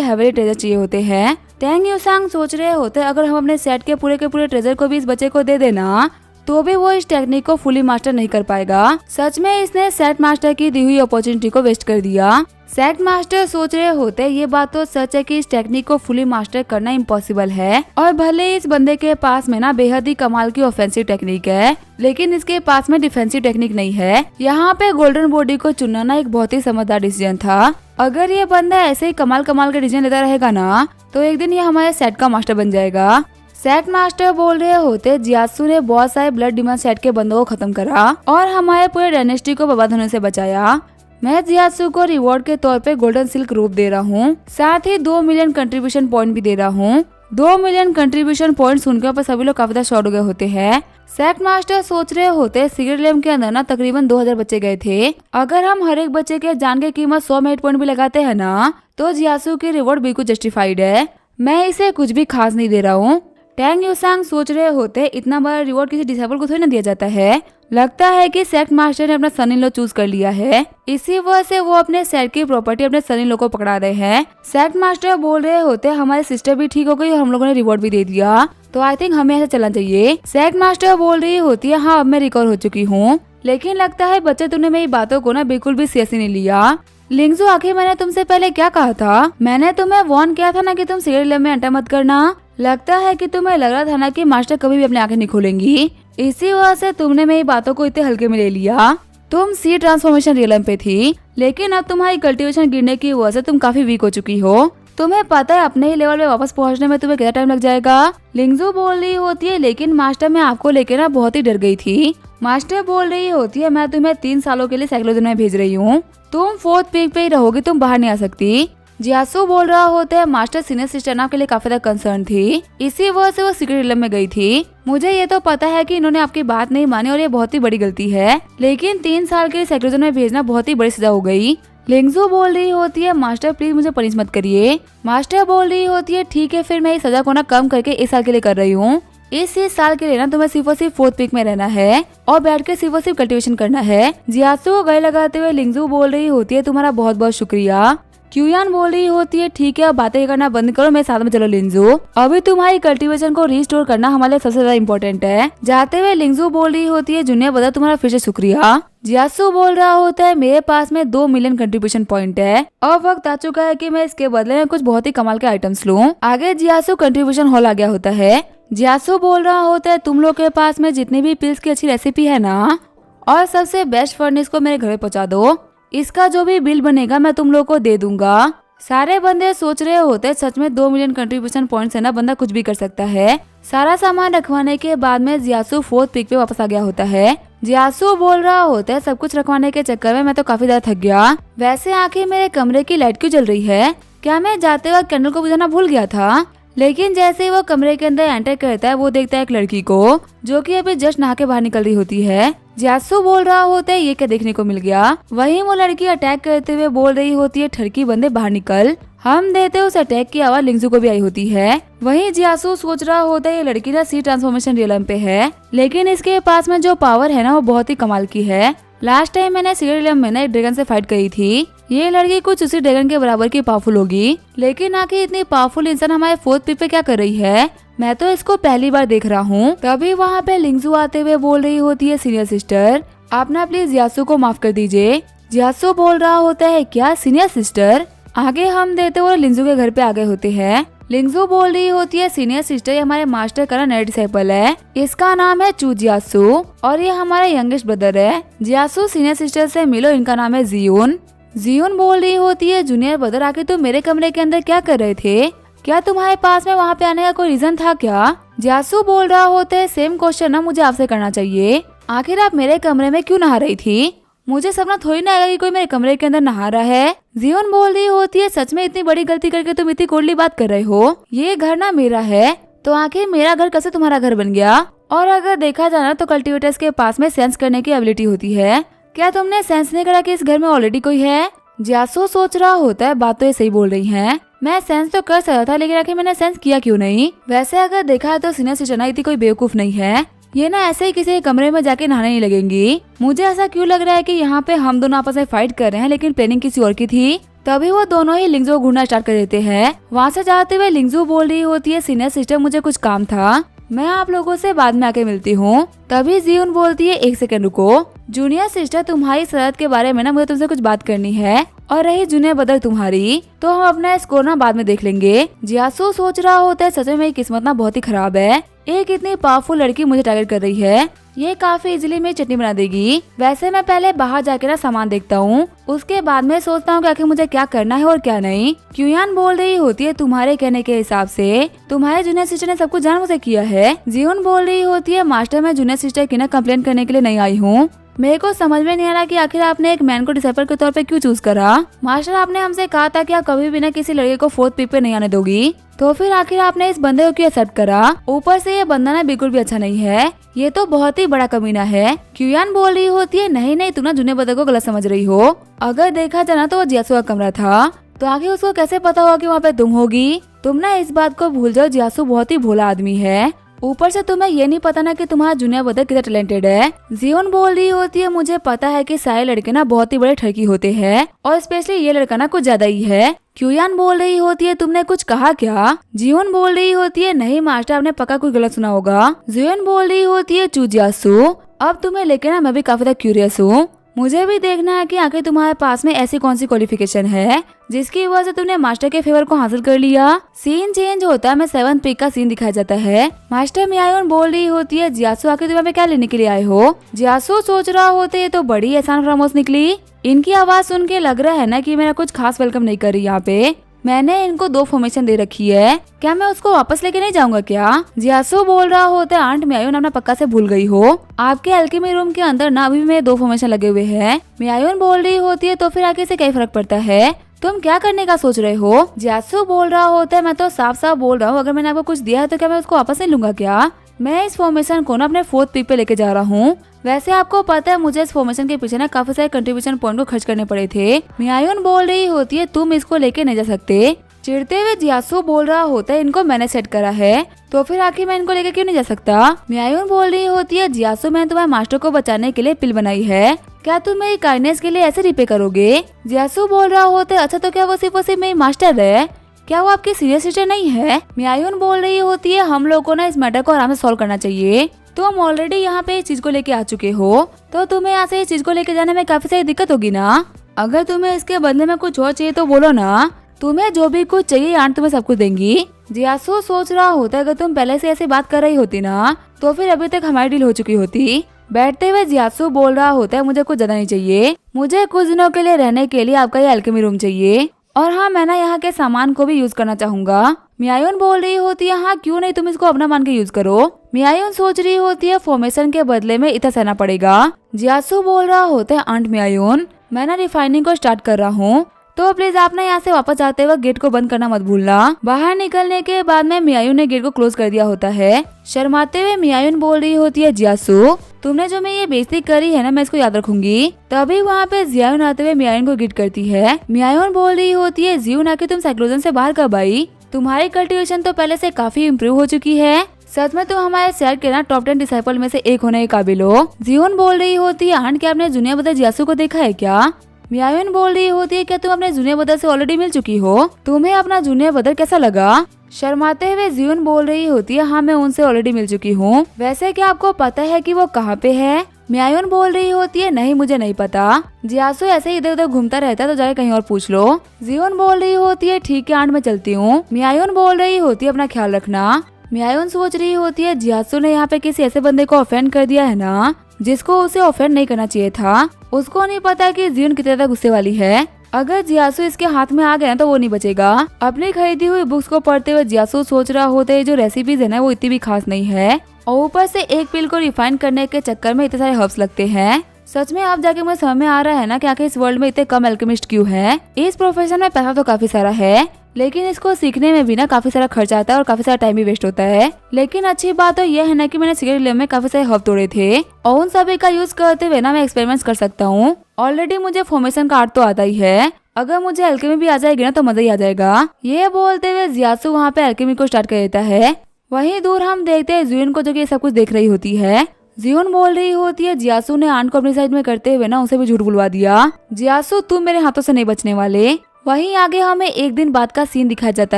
हेवी ट्रेजर चाहिए होते हैं। टैंग यूशांग सोच रहे होते अगर हम अपने सेट के पूरे ट्रेजर को भी इस बच्चे को दे देना तो भी वो इस टेक्निक को फुली मास्टर नहीं कर पाएगा। सच में इसने सेट मास्टर की दी हुई अपॉर्चुनिटी को वेस्ट कर दिया। सेट मास्टर सोच रहे होते ये बात तो सच है कि इस टेक्निक को फुली मास्टर करना इम्पॉसिबल है और भले इस बंदे के पास में ना बेहद ही कमाल की ऑफेंसिव टेक्निक है लेकिन इसके पास में डिफेंसिव टेक्निक नहीं है। यहाँ पे गोल्डन बॉडी को चुनना ना एक बहुत ही समझदार डिसीजन था। अगर ये बंदा ऐसे ही कमाल के डिसीजन लेता रहेगा ना तो एक दिन ये हमारे सेट का मास्टर बन जाएगा। सेट मास्टर बोल रहे होते जियासु ने बहुत सारे ब्लड डिमन सेट के बंदों को खत्म करा और हमारे पूरे डायनेस्टी को बर्बाद होने से बचाया। मैं जियासु को रिवॉर्ड के तौर पे गोल्डन सिल्क रूप दे रहा हूँ, साथ ही 2 मिलियन कंट्रीब्यूशन पॉइंट भी दे रहा हूँ। 2 मिलियन कंट्रीब्यूशन पॉइंट सुनकर पर सभी लोग काफी ज्यादा शॉर्ट हो गए होते हैं। सेट मास्टर सोच रहे होते सीक्रेट लैब के अंदर ना तकरीबन 2000 बच्चे गए थे। अगर हम हर एक बच्चे के जान की कीमत 100 मेरिट पॉइंट भी लगाते हैं ना तो जियासु की रिवॉर्ड बिल्कुल जस्टिफाइड है। मैं इसे कुछ भी खास नहीं दे रहा हूँ। टैंग यूशांग सोच रहे होते इतना बड़ा रिवॉर्ड किसी डिसेबल को थोड़ी ना दिया जाता है। लगता है कि सेट मास्टर ने अपना सन इन लॉ चूज कर लिया है, इसी वजह से वो अपने सेट की प्रॉपर्टी अपने सन इन लॉ को पकड़ा रहे हैं। सेट मास्टर बोल रहे होते हमारी सिस्टर भी ठीक हो गई और हम लोगों ने रिवॉर्ड भी दे दिया तो आई थिंक हमें ऐसा चलना चाहिए। सेट मास्टर बोल रही होती है हाँ अब मैं रिकवर हो चुकी हूँ लेकिन लगता है बच्चे तुमने मेरी बातों को ना बिल्कुल भी सीरियसली नहीं लिया। लिंगजू आखिर मैंने तुमसे पहले क्या कहा था? मैंने तुम्हें वार्न किया था ना कि तुम सीक्रेट लैब में एंटर मत करना। लगता है कि तुम्हें लग रहा था ना कि मास्टर कभी भी अपनी आंखें नहीं खोलेंगी, इसी वजह से तुमने मेरी बातों को इतने हल्के में ले लिया। तुम सी ट्रांसफॉर्मेशन रियलम पे थी लेकिन अब तुम्हारी कल्टीवेशन गिरने की वजह से तुम काफी वीक हो चुकी हो। तुम्हें पता है अपने ही लेवल पे वापस पहुंचने में तुम्हें कितना टाइम लग जाएगा? लिंगजू बोल रही होती है लेकिन मास्टर मैं आपको लेकर ना बहुत ही डर गई थी। मास्टर बोल रही होती है मैं तुम्हें 3 सालों के लिए साइक्लोजन में भेज रही हूँ, तुम 4th पीक पे ही रहोगी, तुम बाहर नहीं आ सकती। जियासु बोल रहा होता है मास्टर सीनियर सिस्टर नाम के लिए काफी ज्यादा कंसर्न थी, इसी वजह से वो सीक्रेट रियलम में गई थी। मुझे ये तो पता है कि इन्होंने आपकी बात नहीं मानी और ये बहुत ही बड़ी गलती है लेकिन 3 साल के लिए साइक्लोजन में भेजना बहुत ही बड़ी सजा हो गई। लिंगजू बोल रही होती है मास्टर प्लीज मुझे पनिश मत करिए। मास्टर बोल रही होती है ठीक है फिर मैं इस सजा को ना कम करके इस साल के लिए कर रही हूँ। इस साल के लिए ना तुम्हें सिर्फ और सिर्फ 4th पीक में रहना है और बैठ के सिर्फ और सिर्फ कल्टीवेशन करना है। जियासु को गले लगाते हुए लिंगजू बोल रही होती है तुम्हारा बहुत बहुत शुक्रिया। क्यूयान बोल रही होती है ठीक है अब बातें करना बंद करो, मेरे साथ में चलो लिंगजू, अभी तुम्हारी कल्टीवेशन को रिस्टोर करना हमारे लिए सबसे ज्यादा इम्पोर्टेंट है। जाते हुए लिंगजू बोल रही होती है जूनियर बता तुम्हारा फिर से शुक्रिया। जियासु बोल रहा होता है मेरे पास में 2 मिलियन कंट्रीब्यूशन पॉइंट है और वक्त आ चुका है कि मैं इसके बदले में कुछ बहुत ही कमाल के आइटम्स लूं। आगे जियासु कंट्रीब्यूशन हॉल आ गया होता है। जियासु बोल रहा होता है तुम लोग के पास में जितनी भी पिल्स की अच्छी रेसिपी है ना और सबसे बेस्ट फर्नेस को मेरे घर पे पहुंचा दो, इसका जो भी बिल बनेगा मैं तुम लोग को दे दूंगा। सारे बंदे सोच रहे होते सच में 2 मिलियन कंट्रीब्यूशन पॉइंट्स है ना बंदा कुछ भी कर सकता है। सारा सामान रखवाने के बाद में जियासु 4th पीक पे वापस आ गया होता है। जियासु बोल रहा होता है सब कुछ रखवाने के चक्कर में मैं तो काफी ज्यादा थक गया। वैसे आखिर मेरे कमरे की लाइट क्यों जल रही है? क्या मैं जाते वक्त कैंडल को बुझाना भूल गया था? लेकिन जैसे ही वो कमरे के अंदर एंटर करता है वो देखता है एक लड़की को जो कि अभी जस्ट नहा के बाहर निकल रही होती है। जियासु बोल रहा होता है ये क्या देखने को मिल गया? वहीं वो लड़की अटैक करते हुए बोल रही होती है ठरकी बंदे बाहर निकल। हम देते उस अटैक की आवाज लिंगजू को भी आई होती है। वहीं जियासु सोच रहा होता है ये लड़की ना सी ट्रांसफॉर्मेशन रियलम पे है लेकिन इसके पास में जो पावर है ना वो बहुत ही कमाल की है। लास्ट टाइम मैंने सीक्रेट रियलम में ना एक ड्रैगन से फाइट करी थी, ये लड़की कुछ उसी ड्रैगन के बराबर की पावरफुल होगी लेकिन आखिर इतनी पावरफुल इंसान हमारे 4th पीक पे क्या कर रही है? मैं तो इसको पहली बार देख रहा हूँ। तभी वहाँ पे लिंगजू आते हुए बोल रही होती है सीनियर सिस्टर आप ना प्लीज जियासु को माफ कर दीजिए। जियासु बोल रहा होता है क्या सीनियर सिस्टर? आगे हम देते हुए लिंगजू के घर पे आ गए होते हैं। लिंगजू बोल रही होती है सीनियर सिस्टर ये हमारे मास्टर का नया डिसाइपल है, इसका नाम है चू जियासु और ये हमारा यंगेस्ट ब्रदर है। जियासु सीनियर सिस्टर से मिलो, इनका नाम है जियोन। जियोन बोल रही होती है जूनियर ब्रदर आके तुम मेरे कमरे के अंदर क्या कर रहे थे? क्या तुम्हारे पास में वहाँ पे आने का कोई रीजन था क्या? जियासु बोल रहा होता है सेम क्वेश्चन ना मुझे आपसे करना चाहिए, आखिर आप मेरे कमरे में क्यों नहा रही थी? मुझे सपना थोड़ी ना आएगा कि कोई मेरे कमरे के अंदर नहा रहा है। जियोन बोल रही होती है, सच में इतनी बड़ी गलती करके तुम इतनी कोडली बात कर रहे हो। ये घर ना मेरा है, तो आखिर मेरा घर कैसे तुम्हारा घर बन गया? और अगर देखा जाए तो कल्टीवेटर्स के पास में सेंस करने की एबिलिटी होती है। क्या तुमने सेंस नहीं करा कि इस घर में ऑलरेडी कोई है? जियासु सोच रहा होता है, बात तो ये सही बोल रही हैं। मैं सेंस तो कर सकता था, लेकिन आखिर मैंने सेंस किया क्यों नहीं? वैसे अगर देखा है तो सीनियर सिस्टर इतनी कोई बेवकूफ नहीं है। ये ना ऐसे ही किसी कमरे में जाके नहाने नहीं लगेंगी। मुझे ऐसा क्यों लग रहा है कि यहाँ पे हम दोनों आपस में फाइट कर रहे हैं, लेकिन प्लानिंग किसी और की थी। तभी वो दोनों ही लिंगजू को घूरना स्टार्ट कर देते हैं। वहाँ से जाते हुए लिंगजू बोल रही होती है, सीनियर सिस्टर मुझे कुछ काम था, मैं आप लोगों से बाद में आके मिलती हूँ। तभी जियोन बोलती है, एक सेकंड रुको। जूनियर सिस्टर, तुम्हारी शरत के बारे में ना मुझे तुमसे कुछ बात करनी है, और रही जूनियर ब्रदर तुम्हारी, तो हम अपना स्कोर ना बाद में देख लेंगे। जियासु सोच रहा होता है, सच में मेरी किस्मत ना बहुत ही खराब है। एक इतनी पावरफुल लड़की मुझे टारगेट कर रही है, ये काफी इजीली मेरी चटनी बना देगी। वैसे मैं पहले बाहर जाके ना सामान देखता हूँ, उसके बाद में सोचता हूँ कि आखिर मुझे क्या करना है और क्या नहीं। क्यूयान बोल रही होती है, तुम्हारे कहने के हिसाब से तुम्हारे जूनियर सिस्टर ने सब कुछ जानबूझ किया है। जियोन बोल रही होती है, मास्टर मैं जूनियर सिस्टर की ना कंप्लेंट करने के लिए नहीं आई हूँ। मेरे को समझ में नहीं आ रहा कि आखिर आपने एक मैन को डिसाइपल के तौर पे क्यों चूज करा। मास्टर, आपने हमसे कहा था कि आप कभी भी ना किसी लड़के को फोर्थ पीक पे नहीं आने दोगी, तो फिर आखिर आपने इस बंदे को क्यों एक्सेप्ट करा? ऊपर से ये बंदा ना बिल्कुल भी अच्छा नहीं है, ये तो बहुत ही बड़ा कमीना है। क्यूयान बोल रही होती है, नहीं नहीं, तुम ना जूनियर बंदे को गलत समझ रही हो। अगर देखा जाए ना तो वो जियासु का कमरा था, तो आखिर उसको कैसे पता होगा कि वहाँ पे तुम होगी? तुम ना इस बात को भूल जाओ, जियासु बहुत ही भोला आदमी है। ऊपर से तुम्हें ये नहीं पता ना कि तुम्हारा जूनियर ब्रदर कितना टैलेंटेड है। जियोन बोल रही होती है, मुझे पता है कि सारे लड़के ना बहुत ही बड़े ठरकी होते हैं, और स्पेशली ये लड़का ना कुछ ज्यादा ही है। क्यूयान बोल रही होती है, तुमने कुछ कहा क्या? जियोन बोल रही होती है, नहीं मास्टर, आपने पक्का कुछ गलत सुना होगा। जियोन बोल रही होती है, चू जियासु, अब तुम्हें लेके ना मैं भी काफी ज्यादा क्यूरियस हूँ। मुझे भी देखना है कि आखिर तुम्हारे पास में ऐसी कौन सी क्वालिफिकेशन है जिसकी वजह से तुमने मास्टर के फेवर को हासिल कर लिया। सीन चेंज होता है, मैं 7th पीक का सीन दिखाया जाता है। मास्टर मियायोन बोल रही होती है, जियासु आखिर तुम्हें क्या लेने के लिए आए हो? जियासु सोच रहा होते है, तो बड़ी एहसान फरामोश निकली। इनकी आवाज सुन के लग रहा है ना कि मेरा कुछ खास वेलकम नहीं कर रही यहाँ पे। मैंने इनको 2 फॉर्मेशन दे रखी है, क्या मैं उसको वापस लेके नहीं जाऊंगा क्या? जियासु बोल रहा होता है, आंट मियायोन, अपना पक्का से भूल गई हो। आपके अल्केमी रूम के अंदर ना अभी भी मेरे 2 फॉर्मेशन लगे हुए हैं। मियायोन बोल रही होती है, तो फिर आगे से क्या फर्क पड़ता है? तुम क्या करने का सोच रहे हो? जियासु बोल रहा होता है, मैं तो साफ साफ बोल रहा हूँ, अगर मैंने आपको कुछ दिया है तो क्या मैं उसको वापस नहीं लूंगा क्या? मैं इस फॉर्मेशन को ना अपने 4th पीक पे लेके जा रहा हूँ। वैसे आपको पता है मुझे इस फॉर्मेशन के पीछे ना काफी सारे कंट्रीब्यूशन पॉइंट को खर्च करने पड़े थे। मियायोन बोल रही होती है, तुम इसको लेके नहीं जा सकते। चिढ़ते हुए जियासु बोल रहा होता है, इनको मैंने सेट करा है, तो फिर आखिर मैं इनको लेके क्यों नहीं जा सकता? मियायोन बोल रही होती है, जियासु, मैंने तुम्हारे मास्टर को बचाने के लिए पिल बनाई है, क्या तुम मेरी काइंडनेस के लिए ऐसे रिपे करोगे? जियासु बोल रहा होता है, अच्छा तो क्या वो सिर्फ मेरी मास्टर है, क्या वो आपकी सीरियस सिस्टर नहीं है? मियायोन बोल रही होती है, हम लोग को ना इस मैटर को आराम से सॉल्व करना चाहिए। तुम ऑलरेडी यहाँ पे इस चीज को लेके आ चुके हो, तो तुम्हें यहाँ से इस चीज को लेके जाने में काफी सारी दिक्कत होगी ना। अगर तुम्हें इसके बदले में कुछ और चाहिए तो बोलो ना, तुम्हें जो भी कुछ चाहिए आंट तुम्हें सब कुछ देंगी। जियासु सोच रहा होता है, अगर तुम पहले से ऐसे बात कर रही होती ना, तो फिर अभी तक हमारी डील हो चुकी होती। बैठते हुए जियासु बोल रहा होता है, मुझे कुछ ज्यादा नहीं चाहिए, मुझे कुछ दिनों के लिए रहने के लिए आपका ये अल्केमी रूम चाहिए, और हाँ मैं ना यहाँ के सामान को भी यूज करना चाहूंगा। मियायोन बोल रही होती है, हाँ क्यों नहीं, तुम इसको अपना मान के यूज करो। मियायोन सोच रही होती है, फॉर्मेशन के बदले में इतना सहना पड़ेगा। जियासु बोल रहा होता है, आंट मियायोन, मैं ना रिफाइनिंग को स्टार्ट कर रहा हूँ, तो प्लीज आप ना यहाँ से वापस जाते वक्त गेट को बंद करना मत भूलना। बाहर निकलने के बाद में मियायोन ने गेट को क्लोज कर दिया होता है। शर्माते हुए मियायोन बोल रही होती है, जियासु, तुमने जो मैं ये बेइज्जती करी है ना, मैं इसको याद रखूंगी। तभी वहाँ पे जियायोन आते हुए मियायोन को गिफ्ट करती है। मियायोन बोल रही होती है, जियोन आके तुम साइक्लोजन से बाहर कब आई? तुम्हारी कल्टीवेशन तो पहले से काफी इम्प्रूव हो चुकी है, सच में तुम हमारे शहर के ना टॉप 10 डिसाइपल में से एक होने के काबिल हो। जियोन बोल रही होती है, आंट क्या आपने जूनियर ब्रदर जियासु को देखा है क्या? मियायोन बोल रही होती है, क्या तुम अपने जूनियर ब्रदर से ऑलरेडी मिल चुकी हो? तुम्हें अपना जूनियर ब्रदर कैसा लगा? शर्माते हुए जियोन बोल रही होती है, हाँ मैं उनसे ऑलरेडी मिल चुकी हूँ। वैसे क्या आपको पता है कि वो कहाँ पे है? मियायोन बोल रही होती है, नहीं मुझे नहीं पता, जियासु ऐसे ही इधर उधर घूमता रहता है, तो जाके कहीं और पूछ लो। जियोन बोल रही होती है, ठीक है आंट मैं चलती हूँ। मियायोन बोल रही होती है, अपना ख्याल रखना। मियायोन सोच रही होती है, जियासु ने यहाँ पे किसी ऐसे बंदे को ऑफेंड कर दिया है ना, जिसको उसे ऑफेंड नहीं करना चाहिए था। उसको नहीं पता कि जियोन कितने ज्यादा गुस्से वाली है। अगर जियासु इसके हाथ में आ गया तो वो नहीं बचेगा। अपनी खरीदी हुई बुक्स को पढ़ते हुए जियासु सोच रहा होता है, जो रेसिपीज है ना वो इतनी भी खास नहीं है, और ऊपर से एक पिल को रिफाइन करने के चक्कर में इतने सारे हर्ब्स लगते हैं। सच में अब जाके मुझे समझ में आ रहा है ना कि आखिर इस वर्ल्ड में इतने कम एल्केमिस्ट क्यों हैं। इस प्रोफेशन में पैसा तो काफी सारा है, लेकिन इसको सीखने में भी ना काफी सारा खर्चा आता है और काफी सारा टाइम भी वेस्ट होता है। लेकिन अच्छी बात तो यह है ना कि मैंने सिगरेट लैब में काफी सारे हब तोड़े थे और उन सभी का यूज करते हुए ना मैं एक्सपेरिमेंट्स कर सकता हूँ। ऑलरेडी मुझे फॉर्मेशन का आर्ट तो आता ही है, अगर मुझे एल्केमी भी आ जाएगी ना तो मजा ही आ जाएगा। ये बोलते हुए जियासु वहाँ पे एल्केमी को स्टार्ट कर देता है। वहीं दूर हम देखते हैं जियोन को, जो कि सब कुछ देख रही होती है। जियोन बोल रही होती है जियासु ने आंट को अपनी साइड में करते हुए ना उसे भी झूठ बुलवा दिया। जियासु तुम मेरे हाथों से नहीं बचने वाले। वहीं आगे हमें एक दिन बाद का सीन दिखाया जाता